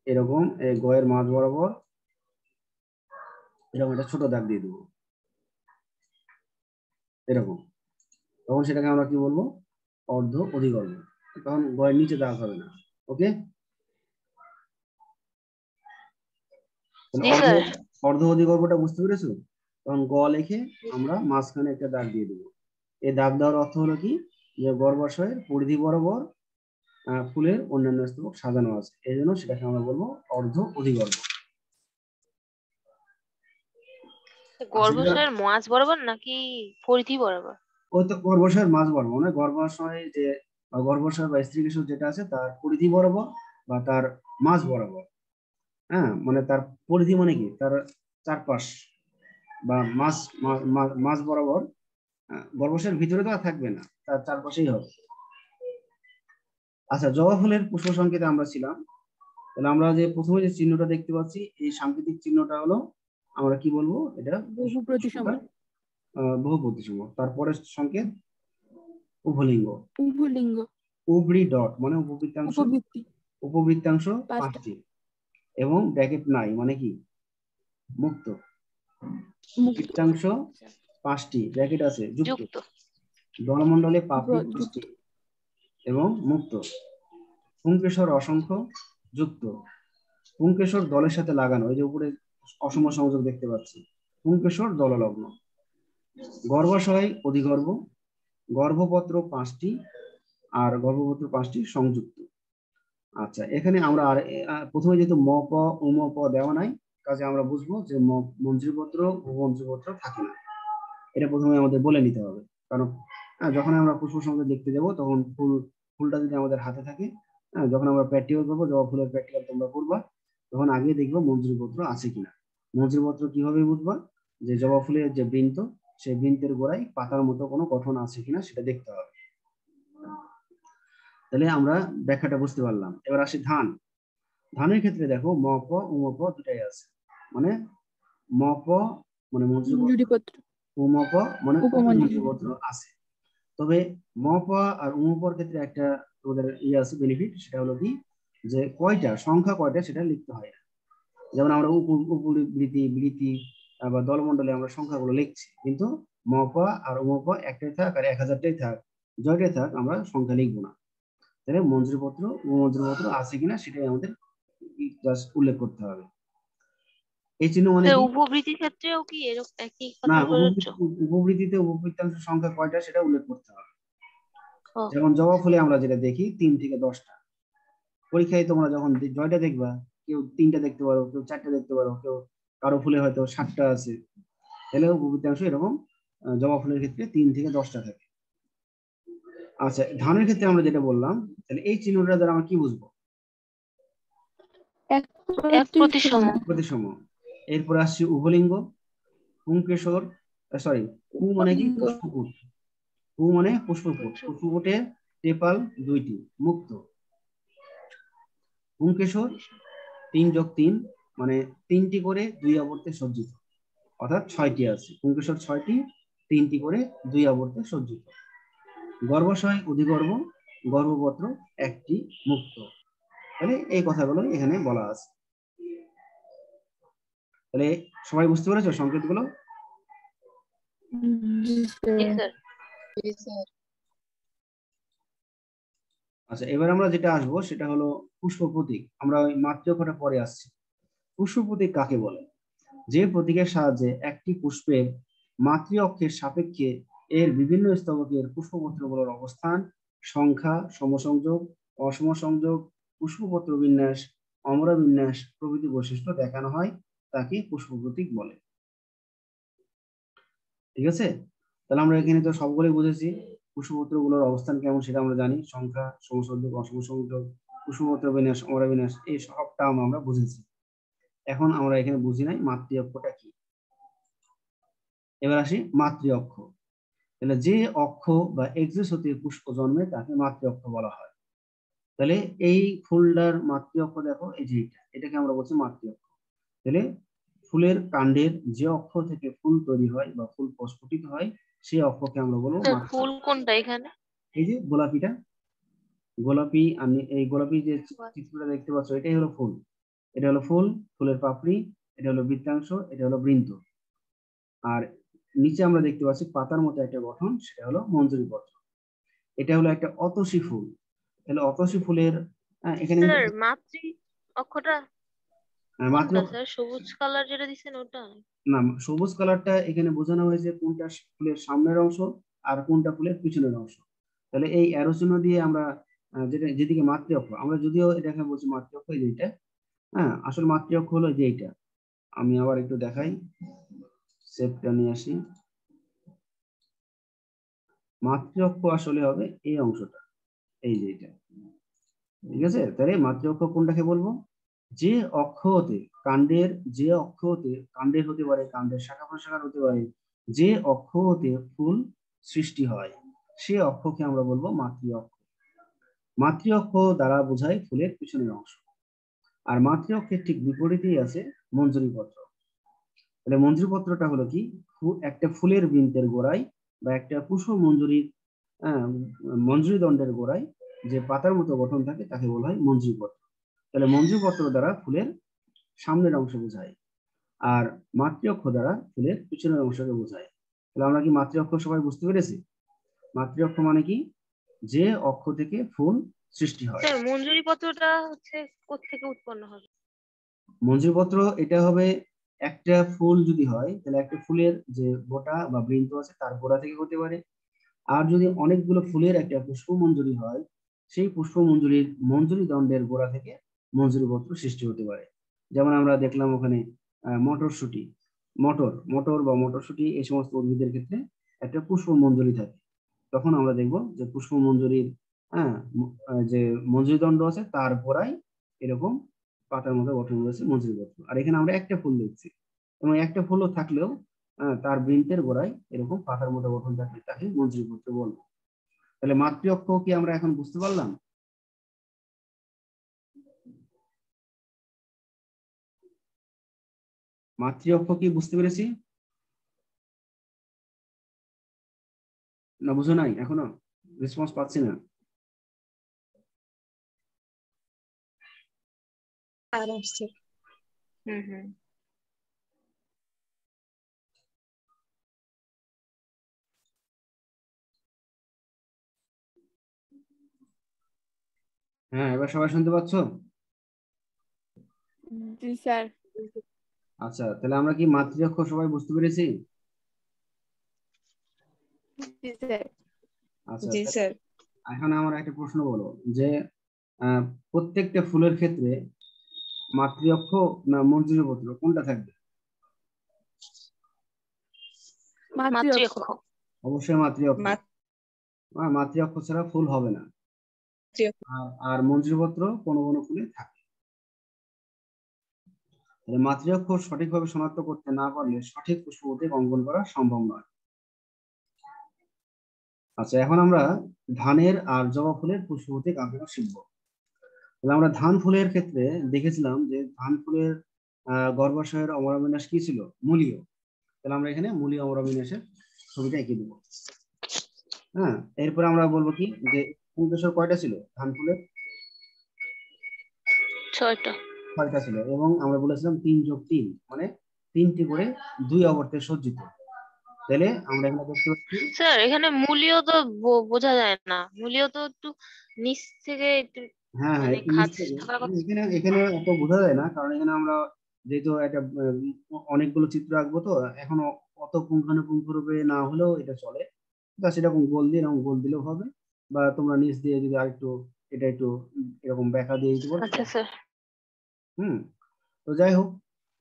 এরকম এই গয়ের মাঝ বরাবর এরকম একটা ছোট দাগ দিয়ে দেবো, এরকম। তখন সেটাকে আমরা কি বলবো, অর্ধ অধিগর্ভ, তখন গয়ের নিচে দাগ হবে না। ওকে, জি অর্ধ স্যার। অর্ধ অধিগর্ভটা বুঝতে পেরেছো? তখন গ লিখে আমরা মাঝখানে একটা দাগ দিয়ে দেবো। এই দাগ দেওয়ার অর্থ হলো কি, যে গর্ভাশয়ের পরিধি বরাবর ফুলের অন্যান্য স্তবক সাজানো আছে, এই জন্য সেটাকে আমরা বলবো অর্ধ অধিগর্ভ। গর্ভাশয়ের মাঝ বরাবর নাকি পরিধি বরাবর? ওই তো গর্ভাশয়ের মাঝ বরাবর, মানে গর্ভাশয় যে গর্ভাশয় বা স্ত্রীকেশর যেটা আছে তার পরিধি বরাবর বা তার মাঝ বরাবর। হ্যাঁ, মানে তার পরিধি মানে কি, তার চারপাশ বা মাঝ, মাঝ বরাবর। গর্ভাশয়ের ভিতরে তো আর থাকবে না, তার চারপাশেই হবে। আচ্ছা, জবা ফুলের পুষ্প সংকেতে আমরা ছিলাম, তাহলে আমরা যে প্রথমে যে চিহ্নটা দেখতে পাচ্ছি, এই সাংকেতিক চিহ্নটা হলো, আমরা কি বলবো, এটা বহু প্রতিসম, বহু প্রতিসম। তারপরে সংকেত উভলিঙ্গ, উভলিঙ্গ, উভরি ডট মানে উপবৃত্তাংশ, উপবৃত্তি উপবৃত্তাংশ 5টা, 5টি, এবং ব্র্যাকেট নাই মানে কি, মুক্ত। মুক্ত, বৃত্তাংশ 5টি, ব্র্যাকেট আছে, যুক্ত। যুক্ত। দলমণ্ডলে পাপড়ি যুক্ত, 5টি এবং মুক্ত। পুংকেশর অসংখ্য, যুক্ত। পুংকেশর দলের সাথে লাগানো, এই যে উপরে অসম সংযোগ দেখতে পাচ্ছি, পুংকেশর দললগ্ন। গর্ভাশয় অধিগর্ভ, গর্ভপত্র 5টি, আর গর্ভপত্র 5টি সংযুক্ত। আচ্ছা, এখানে আমরা আর প্রথমে যেহেতু ম প উম প দেওয়া নাই, কাজে আমরা বুঝবো যে মঞ্জুরিপত্র ও মঞ্জুরিপত্র থাকে না, এটা প্রথমে আমাদের বলে নিতে হবে। কারণ যখন আমরা পুষ্প সংকেত লিখতে যাবো, তখন ফুলটা যদি আমাদের হাতে থাকে, যখন আমরা প্র্যাকটিক্যাল করবো, জবা ফুলের প্র্যাকটিক্যাল তোমরা করবা, তখন আগে দেখবো মঞ্জুরিপত্র আছে কিনা। মঞ্জুরিপত্র কিভাবে বুঝবা, যে জবা ফুলের যে বৃন্ত, সেই বৃন্তের গোড়ায় পাতার মতো কোনো গঠন আছে কিনা সেটা দেখতে হবে। তাহলে আমরা ব্যাখ্যাটা বুঝতে পারলাম। এবার আসি ধান। ধানের ক্ষেত্রে দেখো মপ উমপ দুটাই আছে, মানে মপ মানে মঞ্জুরিপত্র, মঞ্জুরিপত্র, উমপ মানে উপমঞ্জুরি। মঞ্জুরিপত্র আছে। তবে মপ আর উমপর ক্ষেত্রে একটা তোমাদের আছে বেনিফিট, সেটা হলো কি যে কয়টা সংখ্যা কয়টা সেটা লিখতে হয় না। যেমন আমরা উপবৃত্তি বৃত্তি বা দলমন্ডলে আমরা সংখ্যাগুলো লিখছি, কিন্তু মপ আর উমপ একটাই থাক আর 1000টাই থাক, জয়টাই থাক, আমরা সংখ্যা লিখবো না। তাহলে মঞ্জুরিপত্র উপমঞ্জুরিপত্র আছে কিনা সেটাই আমাদের জাস্ট উল্লেখ করতে হবে। এই চিহ্ন মানে কি? উপবৃত্তির ক্ষেত্রেও কি এরকম একই না, কথা প্রযোজ্য? উপবৃত্তিতে উপবৃত্তাংশ সংখ্যা কয়টা সেটা উল্লেখ করতে হবে। ও, যেমন জবা ফুলে আমরা যেটা দেখি 3 থেকে 10টা। পরীক্ষায় তোমরা যখন জয়টা দেখবা, কেউ 3টা দেখতে পারো, কেউ 4টা দেখতে পারো, কেউ কারো ফুলে হয়তো 7টা আছে। তাহলে উপবৃত্তাংশ এরকম জবা ফুলের ক্ষেত্রে 3 থেকে 10টা থাকে। আচ্ছা, ধানের ক্ষেত্রে আমরা যেটা বললাম, তাহলে এই চিহ্নটা দ্বারা আমরা কি বুঝবো? এক এক প্রতিসম। প্রতিসম। এরপরে আসছে উভলিঙ্গ, পুংকেশর, সরি, পু মানে কি? উপলিঙ্গ। পুষ্পপুট। পু মানে পুষ্পপুট, পুষ্পপুটে টেপাল 2টি, মুক্ত। পুংকেশর 3 + 3 মানে 3টি করে 2 আবর্তে সজ্জিত, অর্থাৎ 6টি আছে। পুংকেশর 6টি, 3টি করে 2 আবর্তে সজ্জিত। গর্ভাশয় অধিগর্ভ, গর্ভপত্র 1টি, মুক্ত। তাহলে এই কথাগুলো এখানে বলা আছে। তাহলে সবাই বুঝতে পেরেছো সংকেতগুলো? জি স্যার। স্যার। আচ্ছা, এবার আমরা যেটা আসবো সেটা হলো পুষ্প প্রতীক। আমরা ওই মাতৃঅক্ষরটা পরে আসছি। পুষ্প প্রতীক কাকে বলে? যে প্রতীকের সাহায্যে একটি পুষ্পের মাতৃ অক্ষের সাপেক্ষে এর বিভিন্ন স্তবকের পুষ্পপত্রগুলোর অবস্থান, সংখ্যা, সমসংযোগ, অসমসংযোগ, পুষ্পপত্র বিন্যাস, অমরা বিন্যাস প্রভৃতি বৈশিষ্ট্য দেখানো হয়, তাকে পুষ্প প্রতীক বলে। ঠিক আছে? তাহলে আমরা এখানে তো সবগুলোই বুঝেছি। পুষ্পপত্রগুলোর অবস্থান কেমন সেটা আমরা জানি, সংখ্যা, সমসংযোগ, অসমসংযোগ, পুষ্পপত্র বিন্যাস, অমরা বিন্যাস, এই সবটা আমরা বুঝেছি। এখন আমরা এখানে বুঝি নাই মাতৃ অক্ষটা কি। এবার আসি মাতৃ অক্ষ। তাহলে যে অক্ষ বা এক্সিস হতে পুষ্প জন্মে তাকে মাতৃ অক্ষ বলা হয়। তাহলে এই ফুলটার মাতৃ অক্ষ দেখো, এই যে এটাকে আমরা বলছি মাতৃ অক্ষ। তাহলে ফুলের কাণ্ডের যে অক্ষ থেকে ফুল তৈরি হয় বা ফুল প্রস্ফুটিত হয়, সেই অক্ষকে আমরা বলবো মাতৃ ফুল অক্ষ। কোনটা এখানে? এই যে গোলাপিটা, গোলাপি, আমি এই গোলাপি যে চিত্রটা দেখতে পাচ্ছ, এটাই হলো ফুল। এটা হলো ফুল, ফুলের পাপড়ি, এটা হলো বৃত্তাংশ, এটা হলো বৃন্ত। আর নিচে আমরা দেখতে পাচ্ছি পাতার মতো একটা গঠন, সেটা হলো মঞ্জুরিপত্র। এটা হলো একটা অতসী ফুল। তাহলে অতসী ফুলের এখানে স্যার মাতৃ অক্ষটা মাত্র, কোনটা স্যার? সবুজ কালার যেটা দিচ্ছেন ওটা? না, সবুজ কালারটা এখানে বোঝানো হয়েছে কোনটা ফুলের সামনের অংশ আর কোনটা ফুলের পিছনের অংশ। তাহলে এই অ্যারো চিহ্ন দিয়ে আমরা যেটা যেদিকে মাতৃ অক্ষ, আমরা যদিও এটাকে বলছি মাতৃ অক্ষ, এই যেটা, হ্যাঁ, আসল মাতৃ অক্ষ হলো যে এইটা। আমি আবার একটু দেখাই, সেটটা নিয়ে আসি। মাতৃ অক্ষ আসলে হবে এই অংশটা, এই যে এটা। ঠিক আছে? তাহলে মাতৃ অক্ষ কোনটাকে বলবো? যে অক্ষ হতে কাণ্ডের, যে অক্ষ হতে কাণ্ডের হতে পারে, কাণ্ডের শাখা প্রশাখার হতে পারে, যে অক্ষ হতে ফুল সৃষ্টি হয়, সে অক্ষকে আমরা বলবো মাতৃ অক্ষ। মাতৃ অক্ষ দ্বারা বোঝায় ফুলের পিছনের অংশ। আর মাতৃ অক্ষের ঠিক বিপরীতেই আছে মঞ্জুরিপত্র। তাহলে মঞ্জুরিপত্রটা হলো কি? একটা ফুলের বৃন্তের গোড়ায় বা একটা পুষ্প মঞ্জুরির মঞ্জুরি দণ্ডের গোড়ায় যে পাতার মতো গঠন থাকে তাকে বলা হয় মঞ্জুরিপত্র। তাহলে মঞ্জুরিপত্র দ্বারা ফুলের সামনের অংশ বোঝায়, আর মাতৃ অক্ষ দ্বারা ফুলের পিছনের অংশকে বোঝায়। তাহলে আমরা কি মাতৃ অক্ষ সবাই বুঝতে পেরেছি? মাতৃ অক্ষ মানে কি? যে অক্ষ থেকে ফুল সৃষ্টি হয়। স্যার মঞ্জুরি পত্রটা হচ্ছে কোত্থেকে উৎপন্ন হবে? মঞ্জুরিপত্র এটা হবে, একটা ফুল যদি হয় তাহলে একটা ফুলের যে গোটা বা বৃন্ত আছে তার গোড়া থেকে হতে পারে। আর যদি অনেকগুলো ফুলের একটা পুষ্প মঞ্জুরি হয়, সেই পুষ্প মঞ্জুরির মঞ্জুরি দণ্ডের গোড়া থেকে মঞ্জুরিপত্র সৃষ্টি হতে পারে। যেমন আমরা দেখলাম ওখানে মটরশুঁটি, মটর বা মটরশুঁটি, এই সমস্ত উদ্ভিদের ক্ষেত্রে একটা পুষ্প মঞ্জুরি থাকে। তখন আমরা দেখব যে পুষ্প মঞ্জুরির যে মঞ্জুরি দণ্ড আছে তার গোড়ায় এরকম পাতার মতো গঠন রয়েছে মঞ্জুরিপত্র। আর এখানে আমরা একটা ফুল দেখছি, এবং একটা ফুলও থাকলেও তার বৃন্তের গোড়ায় এরকম পাতার মতো গঠন থাকলে তাকে মঞ্জুরিপত্র বলবো। তাহলে মাতৃ অক্ষ কি আমরা এখন বুঝতে পারলাম? মাতৃ অক্ষ কি বুঝতে পেরেছি না? বুঝো নাই এখনো? রেসপন্স পাচ্ছি না। আর আসছে। হুম। হ্যাঁ, এবার সবাই শুনতে পাচ্ছ? জি স্যার। আচ্ছা, তাহলে আমরা কি মাতৃ অক্ষ সবাই বুঝতে পেরেছি? জি স্যার। আচ্ছা, জি স্যার। এখন আমার একটা প্রশ্ন বলো যে প্রত্যেকটা ফুলের ক্ষেত্রে মাতৃ অক্ষ না মঞ্জুরি পত্র কোনটা থাকবে? মাতৃ অক্ষ। অবশ্যই মাতৃ অক্ষ। মাতৃ অক্ষ ছাড়া ফুল হবে না। আর মঞ্জুরি পত্র কোনো কোনো ফুলে থাকে। মাতৃ অক্ষর সঠিকভাবে শনাক্ত করতে না পারলে সঠিক পুষ্পবতীক অঙ্কন করা সম্ভব নয়। আচ্ছা, এখন আমরা ধানের আর জবা ফুলের পুষ্পবতীক আঁকানো শিখব। তাহলে আমরা ধান ফুলের ক্ষেত্রে দেখেছিলাম যে ধান ফুলের গর্ভাশয়ের অমরাবিন্যাস কি ছিল? মূলীয়। তাহলে আমরা এখানে মূলীয় অমরাবিন্যাসের ছবিটা এঁকে দেবো। হ্যাঁ, এরপরে আমরা বলবো কি যে পুংকেশর কয়টা ছিল ধান ফুলের? 6টা ছিল। এবং আমরা বলেছিলাম 3+3 মানে 3টি করে 2 আবর্তে সজ্জিত। তাহলে আমরা এখানে দেখতে পাচ্ছি স্যার এখানে মূলীয় তো বোঝা যায় না, মূলীয় তো একটু নিচ থেকে একটু হ্যাঁ মানে একটু খাঁজ নিশ্চয়ই থাকার কথা। এখানে এখানে এত বোঝা যায় না, কারণ এখানে আমরা যেহেতু একটা অনেকগুলো চিত্র আঁকবো, তো এখন অত পুঙ্খানুপুঙ্খ রূপে না হলেও এটা চলে। তা সেরকম গোল দিয়ে এরকম গোল দিলেও হবে, বা তোমরা নিচ দিয়ে যদি আরেকটু এটা একটু এরকম ব্যাখ্যা দিয়ে দিতে পারো। আচ্ছা স্যার। তো যাই হোক,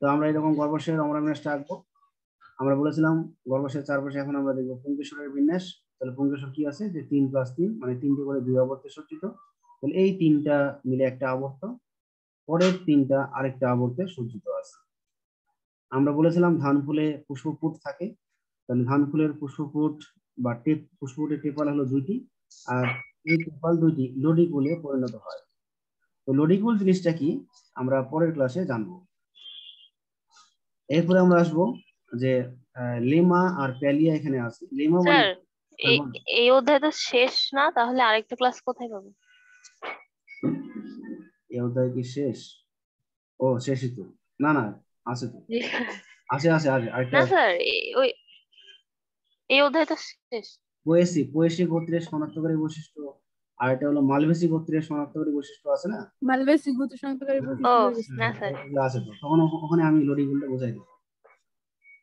তো আমরা এরকম গর্ভাশয়ের অমরাবিন্যাসটা আঁকবো। আমরা বলেছিলাম গর্ভাশয়ের চারপাশে এখন আমরা দেখবো পুংকেশরের বিন্যাস। তাহলে পুংকেশর কি আছে যে 3+3 মানে 3টি করে 2 আবর্তে সজ্জিত। তাহলে এই 3টা মিলে একটা আবর্ত, পরের 3টা আরেকটা আবর্তে সজ্জিত আছে। আমরা বলেছিলাম ধান ফুলে পুষ্পপুট থাকে। তাহলে ধান ফুলের পুষ্পপুট বা পুষ্পপুটের টেপাল হলো 2টি, আর এই টেপাল 2টি লডিকুলে পরিণত হয়। তো লডিকুল জিনিসটা কি আমরা পরের ক্লাসে জানবো। এরপরে আমরা আসবো যে লেমা আর প্যালিয়া এখানে আছে। লেমা মানে স্যার এই অধ্যায় তো শেষ না, তাহলে আরেকটা ক্লাস কোথায় পাবো? এই অধ্যায় কি শেষ? ও শেষই তো। না না, আছে তো, আছে আছে আছে আরেকটা না স্যার, ওই এই অধ্যায় তো শেষ। পোয়েসি গোত্রের শনাক্তকারী বৈশিষ্ট্য, আর এটা হলো মালভেসি গোত্রের শনাক্তকারী বৈশিষ্ট্য আছে না? মালভেসি গোত্র শনাক্তকারী ও বৈশিষ্ট্য হয়ে গেছে। না স্যার। এগুলো আছে তো, তখন ওখানে আমি লডিগুলটা বোঝাই দেবো।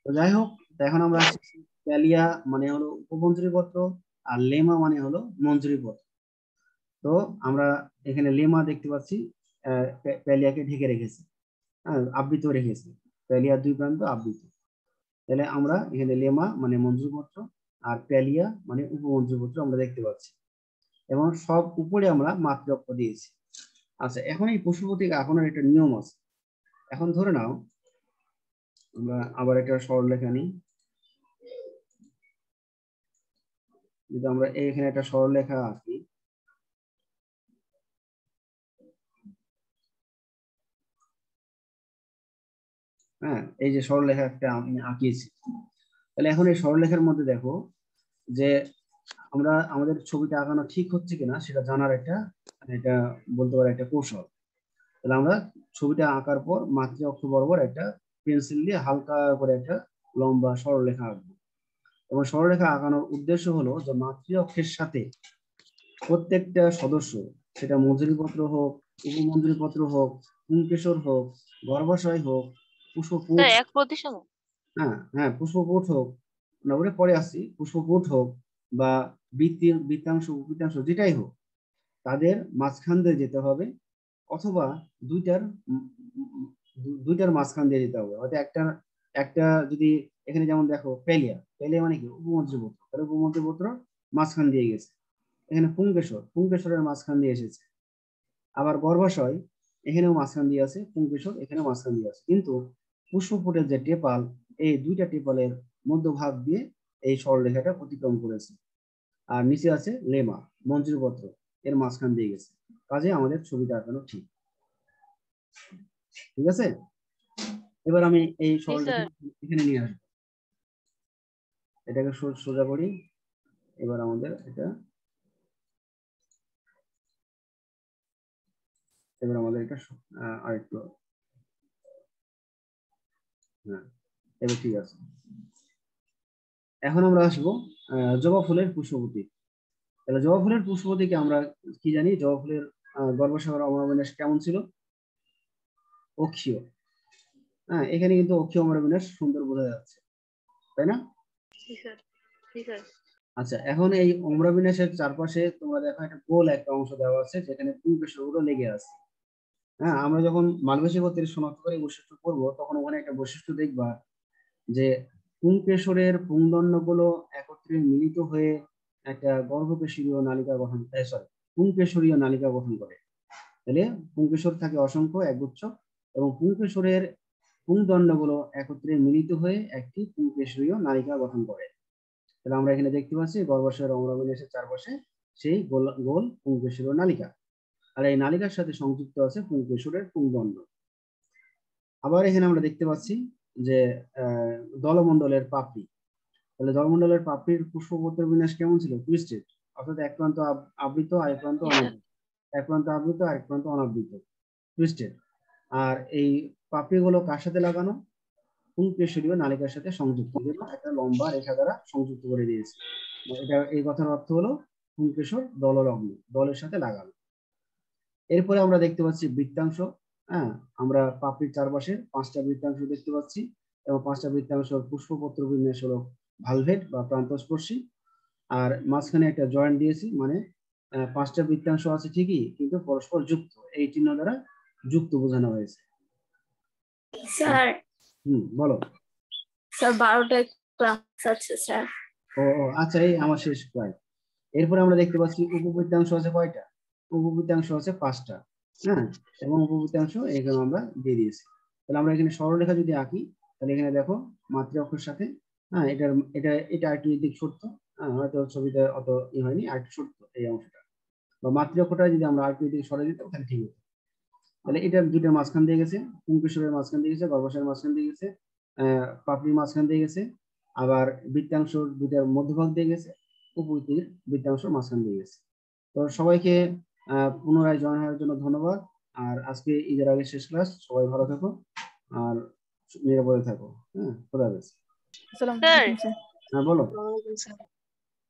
তো যাই হোক, এখন আমরা আসছি প্যালিয়া মানে হলো উপমঞ্জুরি পত্র, আর লেমা মানে হলো মঞ্জুরি পত্র। তো আমরা এখানে লেমা দেখতে পাচ্ছি প্যালিয়াকে ঢেকে রেখেছে, হ্যাঁ আবৃত রেখেছে, প্যালিয়ার 2 প্রান্ত আবৃত। তাহলে আমরা এখানে লেমা মানে মঞ্জুরিপত্র আর প্যালিয়া মানে উপমঞ্জুরিপত্র আমরা দেখতে পাচ্ছি, এবং সব উপরে আমরা মাতৃ অক্ষ দিয়েছি। আচ্ছা, এখন এই পুষ্পবতীক আঁকানোর একটা নিয়ম আছে। এখন ধরে নাও আমরা আবার একটা সরলরেখা নিই। যদি আমরা এখানে একটা সরলরেখা আঁকি, হ্যাঁ এই যে সরলরেখা একটা আমি আঁকিয়েছি। তাহলে এখন এই সরলরেখার মধ্যে দেখো যে আমরা আমাদের ছবিটা আঁকানো ঠিক হচ্ছে কিনা সেটা জানার একটা এটা বলতে পারো একটা কৌশল। তাহলে আমরা ছবিটা আঁকার পর মাতৃ অক্ষ বরাবর একটা পেন্সিল দিয়ে হালকা করে একটা লম্বা সরলরেখা আঁকবো। এবং সরলরেখা আঁকানোর উদ্দেশ্য হলো যে মাতৃ অক্ষের সাথে প্রত্যেকটা সদস্য, সেটা মঞ্জুরিপত্র হোক, উপমঞ্জুরিপত্র হোক, পুংকেশর হোক, গর্ভাশয় হোক, পুষ্পপুট, স্যার এক প্রতিসম। হ্যাঁ হ্যাঁ পুষ্পপুট হোক, না ওটা পরে আসছি, পুষ্পপুট হোক বা বৃত্তাংশ উপবৃত্তাংশ যেটাই হোক, তাদের মাঝখান দিয়ে যেতে হবে, অথবা দুইটার মাঝখান দিয়ে যেতে হবে। হয়তো একটা একটা যদি এখানে যেমন দেখো প্যালিয়া, প্যালিয়া মানে কি উপমন্ত্রীপত্র, তাহলে উপমন্ত্রীপত্র মাঝখান দিয়ে গেছে। এখানে পুংকেশরের মাঝখান দিয়ে এসেছে। আবার গর্ভাশয় এখানেও মাঝখান দিয়ে আছে, পুংকেশর এখানেও মাঝখান দিয়ে আছে। কিন্তু পুষ্পপুটের যে টেপাল, এই দুইটা টেপালের মধ্যভাগ দিয়ে এই সরলরেখাটা অতিক্রম করেছে। আর নিচে আছে লেমা মঞ্জুরিপত্র, এর মাঝখান দিয়ে গেছে। কাজে আমাদের ছবিটা আঁকানো ঠিক। ঠিক আছে? এবার আমি এই জি সরলরেখা স্যার। এখানে নিয়ে আসবো, এটাকে সোজা করি। এবার আমাদের এটা আরেকটু, হ্যাঁ এবার ঠিক আছে। এখন আমরা আসবো জবা ফুলের পুষ্পবতী। তাহলে জবা ফুলের পুষ্পবতীকে আমরা কি জানি? জবা ফুলের গর্ভসাগর অমরবিন্যাস কেমন ছিল? অক্ষীয়। হ্যাঁ, এখানে কিন্তু অক্ষীয় অমরবিন্যাস সুন্দর বোঝা যাচ্ছে, তাই না? জি স্যার। জি স্যার। আচ্ছা, এখন এই অমরবিন্যাসের চারপাশে তোমরা দেখো একটা গোল একটা অংশ দেওয়া আছে যেখানে পুংকেশরগুলো লেগে আছে। হ্যাঁ, আমরা যখন মালবেশী গোত্রের শনাক্তকারী বৈশিষ্ট্য করবো তখন ওখানে একটা বৈশিষ্ট্য দেখবা যে পুংকেশরের পুংদণ্ডগুলো একত্রে মিলিত হয়ে একটা গর্ভকেশরীয় নালিকা গঠন, সরি, পুংকেশরীয় নালিকা গঠন করে। তাহলে পুংকেশর থাকে অসংখ্য, একগুচ্ছ, এবং পুংকেশরের পুংদণ্ডগুলো একত্রে মিলিত হয়ে একটি পুংকেশরীয় নালিকা গঠন করে। তাহলে আমরা এখানে দেখতে পাচ্ছি গর্ভাশয়ের অমরবিন্যাসের চারপাশে সেই গোল গোল পুংকেশরীয় নালিকা, আর এই নালিকার সাথে সংযুক্ত আছে পুংকেশরের পুংদণ্ড। আবার এখানে আমরা দেখতে পাচ্ছি যে দলমণ্ডলের পাপড়ি। তাহলে দলমণ্ডলের পাপড়ির পুষ্পপত্র বিন্যাস কেমন ছিল? টুইস্টেড, অর্থাৎ এক প্রান্ত আবৃত আরেক প্রান্ত অনাবৃত, এক প্রান্ত আবৃত আরেক প্রান্ত অনাবৃত, টুইস্টেড। আর এই পাপড়িগুলো কার সাথে লাগানো? পুংকেশরীয় নালিকার সাথে সংযুক্ত, যেটা একটা লম্বা রেখা দ্বারা সংযুক্ত করে দিয়েছে। এটা এই কথার অর্থ হলো পুংকেশর দললগ্ন, দলের সাথে লাগানো। এরপরে আমরা দেখতে পাচ্ছি বৃত্তাংশ। হ্যাঁ, আমরা পাপড়ির চারপাশে 5টা বৃত্তাংশ দেখতে পাচ্ছি, এবং 5টা বৃত্তাংশের পুষ্পপত্র বিন্যাস হলো ভালভেট বা প্রান্তস্পর্শী, আর মাঝখানে একটা জয়েন্ট দিয়েছি, মানে 5টা বৃত্তাংশ আছে ঠিকই, কিন্তু পরস্পর যুক্ত, এই চিহ্ন দ্বারা যুক্ত বোঝানো হয়েছে। স্যার, বলো। স্যার 12টা ক্লাস আছে স্যার। ও আচ্ছা, এই আমার শেষ প্রায়। এরপরে আমরা দেখতে পাচ্ছি উপবৃত্তাংশ আছে কয়টা? উপবৃত্তাংশ আছে 5টা। হ্যাঁ, এবং উপবৃত্তাংশ এখানে আমরা দিয়ে দিয়েছি। তাহলে আমরা এখানে সরলরেখা যদি আঁকি, তাহলে এখানে দেখো মাতৃ অক্ষের সাথে, হ্যাঁ এটা একটু দিক সত্য, হ্যাঁ হয়তো ছবিতে অত হয়নি, আর একটু সত্য এই অংশটা, বা মাতৃ অক্ষটা যদি আমরা আর দিকে সরে দিতাম তাহলে ঠিক হতো। তাহলে এটা দুইটার মাঝখান দিয়ে গেছে, পুংকেশরের মাঝখান দিয়ে গেছে, গর্ভাশয়ের মাঝখান দিয়ে গেছে, পাপড়ির মাঝখান দিয়ে গেছে, আবার বৃত্তাংশ দুইটার মধ্যভাগ দিয়ে গেছে, উপবৃত্তির বৃত্তাংশ মাঝখান দিয়ে গেছে। তো সবাইকে পুনরায় জয়েন হওয়ার জন্য ধন্যবাদ। আর আজকে ঈদের আগে শেষ ক্লাস, সবাই ভালো থাকো আর নিরাপদে থাকো। হ্যাঁ, খোদা হাফেজ। আসসালামু স্যার। আলাইকুম স্যার। হ্যাঁ বলো।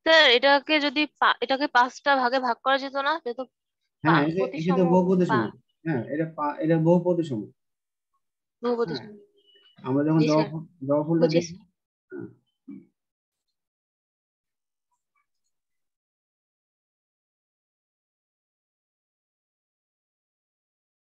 স্যার, এটাকে 5টা ভাগে ভাগ করা যেত না? যেহেতু হ্যাঁ, এটা প্রতিসম তো বহুপদী পা সময়। হ্যাঁ, এটা বহুপদী সময়। বহুপদী হ্যাঁ, সময়। আমরা যখন জি স্যার, জবা ফুলটা বুঝেছি। দেখি, হ্যাঁ,